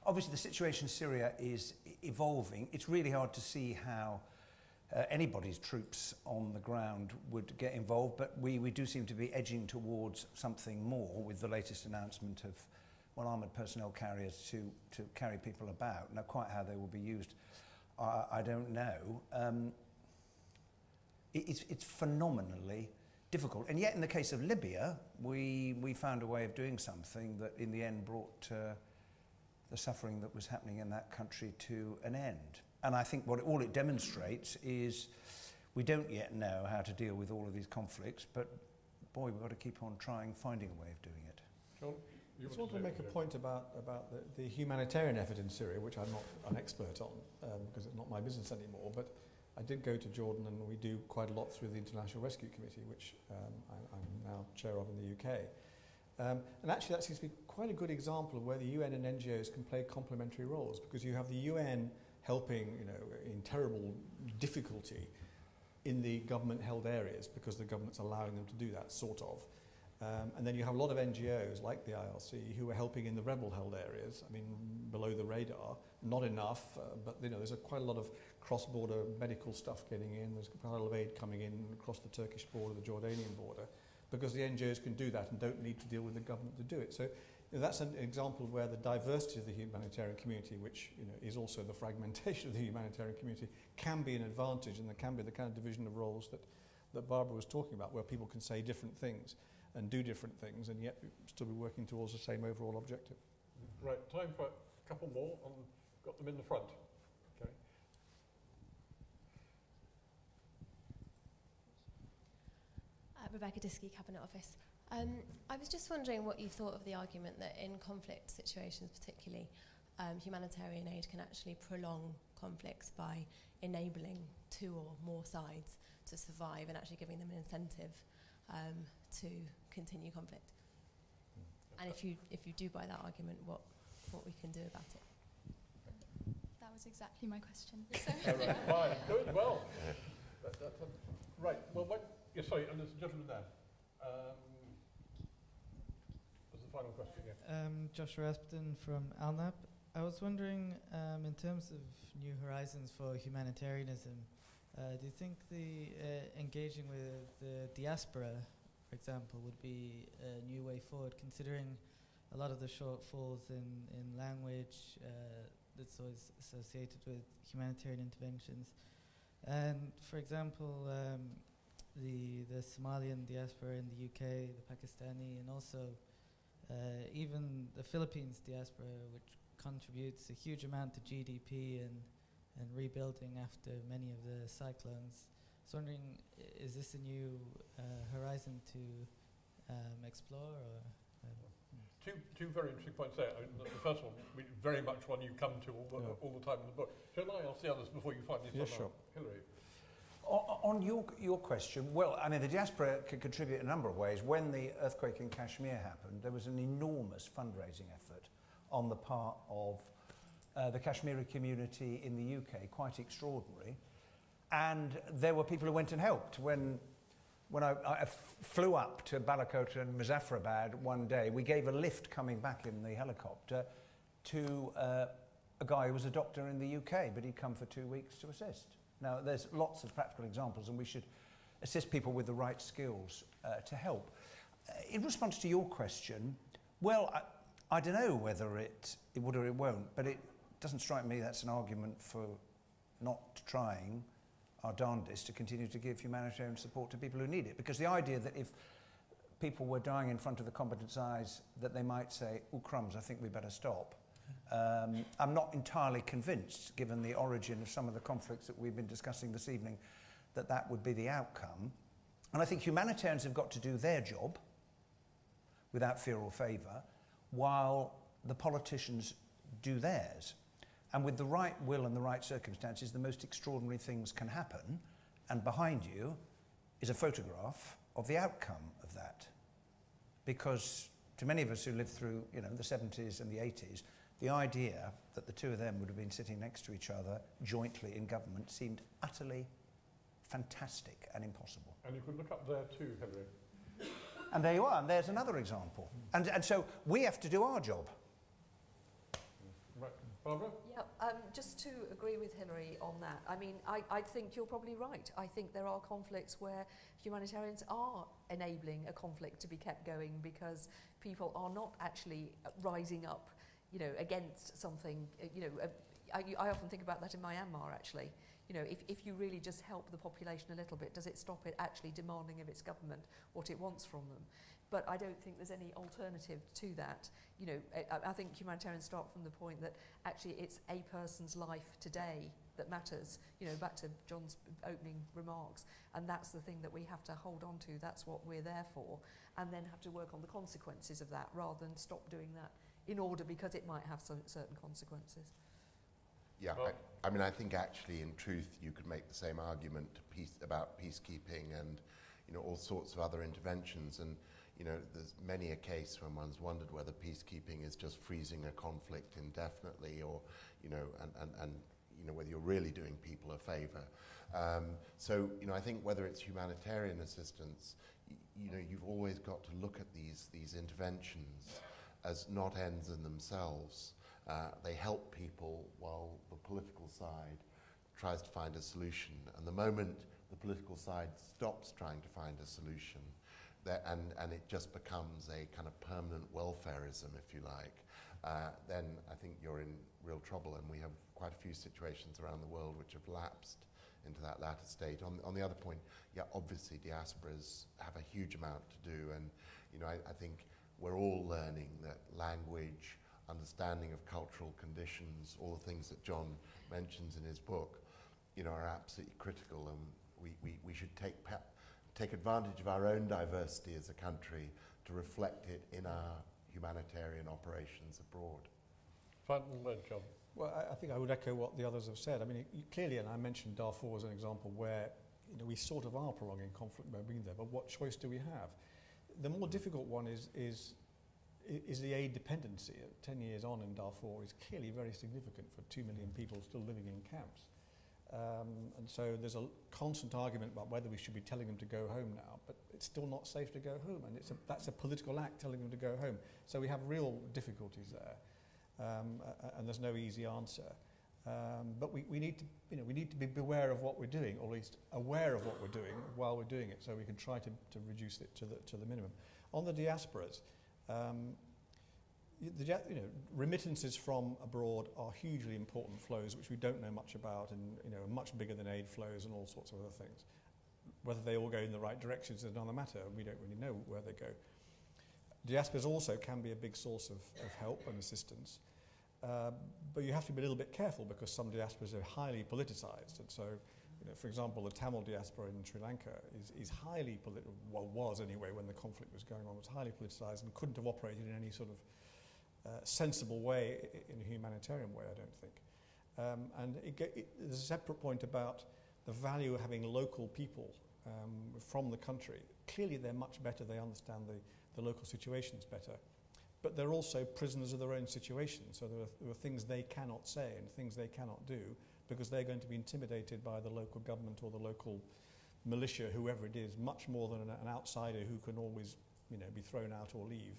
S2: Obviously, the situation in Syria is evolving. It's really hard to see how anybody's troops on the ground would get involved, but we do seem to be edging towards something more with the latest announcement of armoured personnel carriers to carry people about. Now, quite how they will be used, I don't know. It's phenomenally difficult. And yet, in the case of Libya, we found a way of doing something that in the end brought the suffering that was happening in that country to an end. And I think all it demonstrates is we don't yet know how to deal with all of these conflicts, but boy, we've got to keep on finding a way of doing it.
S1: John?
S3: I just wanted to make a point about the humanitarian effort in Syria, which I'm not an expert on, because it's not my business anymore, but I did go to Jordan, and we do quite a lot through the International Rescue Committee, which I'm now chair of in the UK. And actually that seems to be quite a good example of where the UN and NGOs can play complementary roles, because you have the UN helping, you know, in terrible difficulty in the government-held areas, because the government's allowing them to do that, sort of. And then you have a lot of NGOs like the IRC who are helping in the rebel-held areas. I mean, below the radar, not enough, but you know, there's quite a lot of cross-border medical stuff getting in. There's quite a lot of aid coming in across the Turkish border, the Jordanian border, because the NGOs can do that and don't need to deal with the government to do it. So you know, that's an example where the diversity of the humanitarian community, which you know, is also the fragmentation of the humanitarian community, can be an advantage, and there can be the kind of division of roles that Barbara was talking about, where people can say different things and do different things, and yet still be working towards the same overall objective.
S1: Right, time for a couple more. Got them in the front. Okay.
S12: Rebecca Diskey, Cabinet Office. I was just wondering what you thought of the argument that in conflict situations particularly, humanitarian aid can actually prolong conflicts by enabling two or more sides to survive and actually giving them an incentive to continue conflict. And if you do buy that argument, what we can do about it?
S13: That was exactly my question.
S1: Right, fine, good, well. Right, well, sorry, and there's a gentleman there. There's the final question, yeah.
S14: Joshua Aspton from ALNAP. I was wondering, in terms of new horizons for humanitarianism, do you think the engaging with the diaspora, for example, would be a new way forward, considering a lot of the shortfalls in language that's always associated with humanitarian interventions? And, for example, the Somalian diaspora in the UK, the Pakistani, and also even the Philippines diaspora, which contributes a huge amount to GDP and rebuilding after many of the cyclones. I was wondering, is this a new horizon to explore? Or,
S1: two very interesting points there. The first one, very much one you come to all the time in the book. Shall I ask the others before you finally start?
S3: Yeah, sure.
S1: Hilary.
S2: On your question, well, I mean, the diaspora can contribute in a number of ways. When the earthquake in Kashmir happened, there was an enormous fundraising effort on the part of the Kashmiri community in the UK, quite extraordinary. And there were people who went and helped. When I flew up to Balakot and Muzaffarabad one day, we gave a lift coming back in the helicopter to a guy who was a doctor in the UK, but he'd come for 2 weeks to assist. Now, there's lots of practical examples, and we should assist people with the right skills to help. In response to your question, well, I don't know whether it would or it won't, but it doesn't strike me that's an argument for not trying our darndest to continue to give humanitarian support to people who need it. Because the idea that if people were dying in front of the combatants' eyes, that they might say, oh, crumbs, I think we better stop. I'm not entirely convinced, given the origin of some of the conflicts that we've been discussing this evening, that that would be the outcome. And I think humanitarians have got to do their job without fear or favour, while the politicians do theirs. And with the right will and the right circumstances, the most extraordinary things can happen. And behind you is a photograph of the outcome of that. Because to many of us who lived through, the 70s and the 80s, the idea that the two of them would have been sitting next to each other jointly in government seemed utterly fantastic and impossible.
S1: And you could look up there too, Henry.
S2: And there you are, and there's another example. And so we have to do our job.
S1: Right. Barbara?
S4: Yeah, just to agree with Hilary on that, I mean, I think you're probably right. I think there are conflicts where humanitarians are enabling a conflict to be kept going because people are not actually rising up, against something. I often think about that in Myanmar, actually. If you really just help the population a little bit, does it stop it actually demanding of its government what it wants from them? But I don't think there's any alternative to that. I think humanitarians start from the point that actually it's a person's life today that matters, back to John's opening remarks. And that's the thing that we have to hold on to. That's what we're there for. And then have to work on the consequences of that rather than stop doing that in order because it might have some certain consequences.
S5: Yeah, I think actually in truth you could make the same argument about peacekeeping and all sorts of other interventions, and there's many a case when one's wondered whether peacekeeping is just freezing a conflict indefinitely, or and whether you're really doing people a favour. So I think whether it's humanitarian assistance, you've always got to look at these interventions as not ends in themselves. They help people while the political side tries to find a solution. And the moment the political side stops trying to find a solution, and it just becomes a kind of permanent welfarism, if you like, then I think you're in real trouble. And we have quite a few situations around the world which have lapsed into that latter state. On the other point, yeah, obviously diasporas have a huge amount to do, and I think we're all learning that language, understanding of cultural conditions, all the things that John mentions in his book, are absolutely critical, and we should take advantage of our own diversity as a country to reflect it in our humanitarian operations abroad.
S1: Final word, John.
S3: Well, I think I would echo what the others have said. I mean, clearly, and I mentioned Darfur as an example where we sort of are prolonging conflict by being there, but what choice do we have? The more difficult one is the aid dependency. 10 years on in Darfur is clearly very significant for 2 million people still living in camps. And so there's a constant argument about whether we should be telling them to go home now, but it's still not safe to go home, and that's a political act telling them to go home. So we have real difficulties there, and there's no easy answer. But we need to be beware of what we're doing, or at least aware of what we're doing while we're doing it, so we can try to reduce it to the minimum. On the diasporas, remittances from abroad are hugely important flows, which we don't know much about, and much bigger than aid flows and all sorts of other things. Whether they all go in the right directions is another matter. We don't really know where they go. Diasporas also can be a big source of help and assistance, but you have to be a little bit careful because some diasporas are highly politicized, and so for example, the Tamil diaspora in Sri Lanka is highly political, well, was anyway when the conflict was going on, was highly politicized and couldn't have operated in any sort of sensible way, in a humanitarian way, I don't think. And there's a separate point about the value of having local people from the country. Clearly they're much better, they understand the local situations better, but they're also prisoners of their own situation, so there are things they cannot say and things they cannot do because they're going to be intimidated by the local government or the local militia, whoever it is, much more than an outsider who can always be thrown out or leave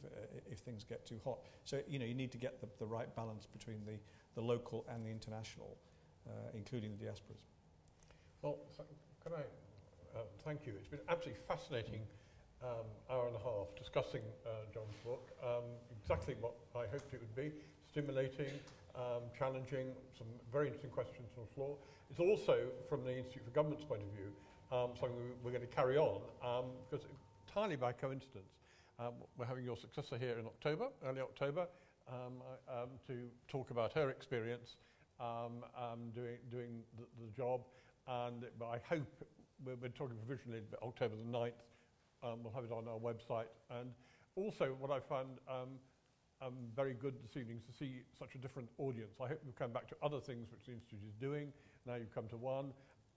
S3: if things get too hot. So you need to get the right balance between the local and the international, including the diasporas.
S1: Well, can I thank you. It's been absolutely fascinating hour and a half discussing John's book. Exactly what I hoped it would be: stimulating, challenging, some very interesting questions on the floor. It's also, from the Institute for Government's point of view, something we're going to carry on because entirely by coincidence, we're having your successor here in October, early October, to talk about her experience doing the job. And but I hope we're talking provisionally October the 9th. We'll have it on our website. And also what I found very good this evening is to see such a different audience. I hope you'll come back to other things which the Institute is doing. Now you've come to one.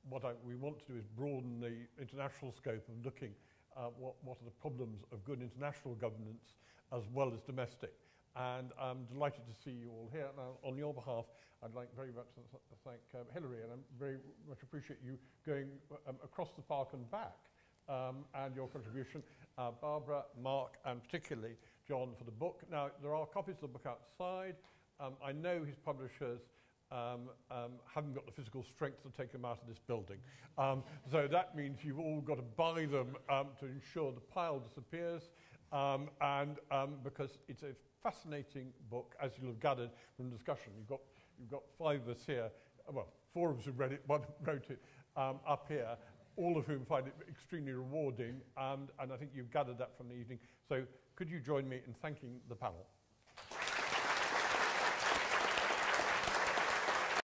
S1: What we want to do is broaden the international scope of looking at what are the problems of good international governance as well as domestic. And I'm delighted to see you all here. Now, on your behalf, I'd like very much to thank Hilary, and I very much appreciate you going across the park and back, and your contribution. Barbara, Mark, and particularly John for the book. Now, there are copies of the book outside. I know his publishers haven't got the physical strength to take them out of this building. So that means you've all got to buy them to ensure the pile disappears. Because it's a fascinating book, as you'll have gathered from the discussion. You've got 5 of us here, well, 4 of us who read it, 1 wrote it up here, all of whom find it extremely rewarding, and I think you've gathered that from the evening. So could you join me in thanking the panel?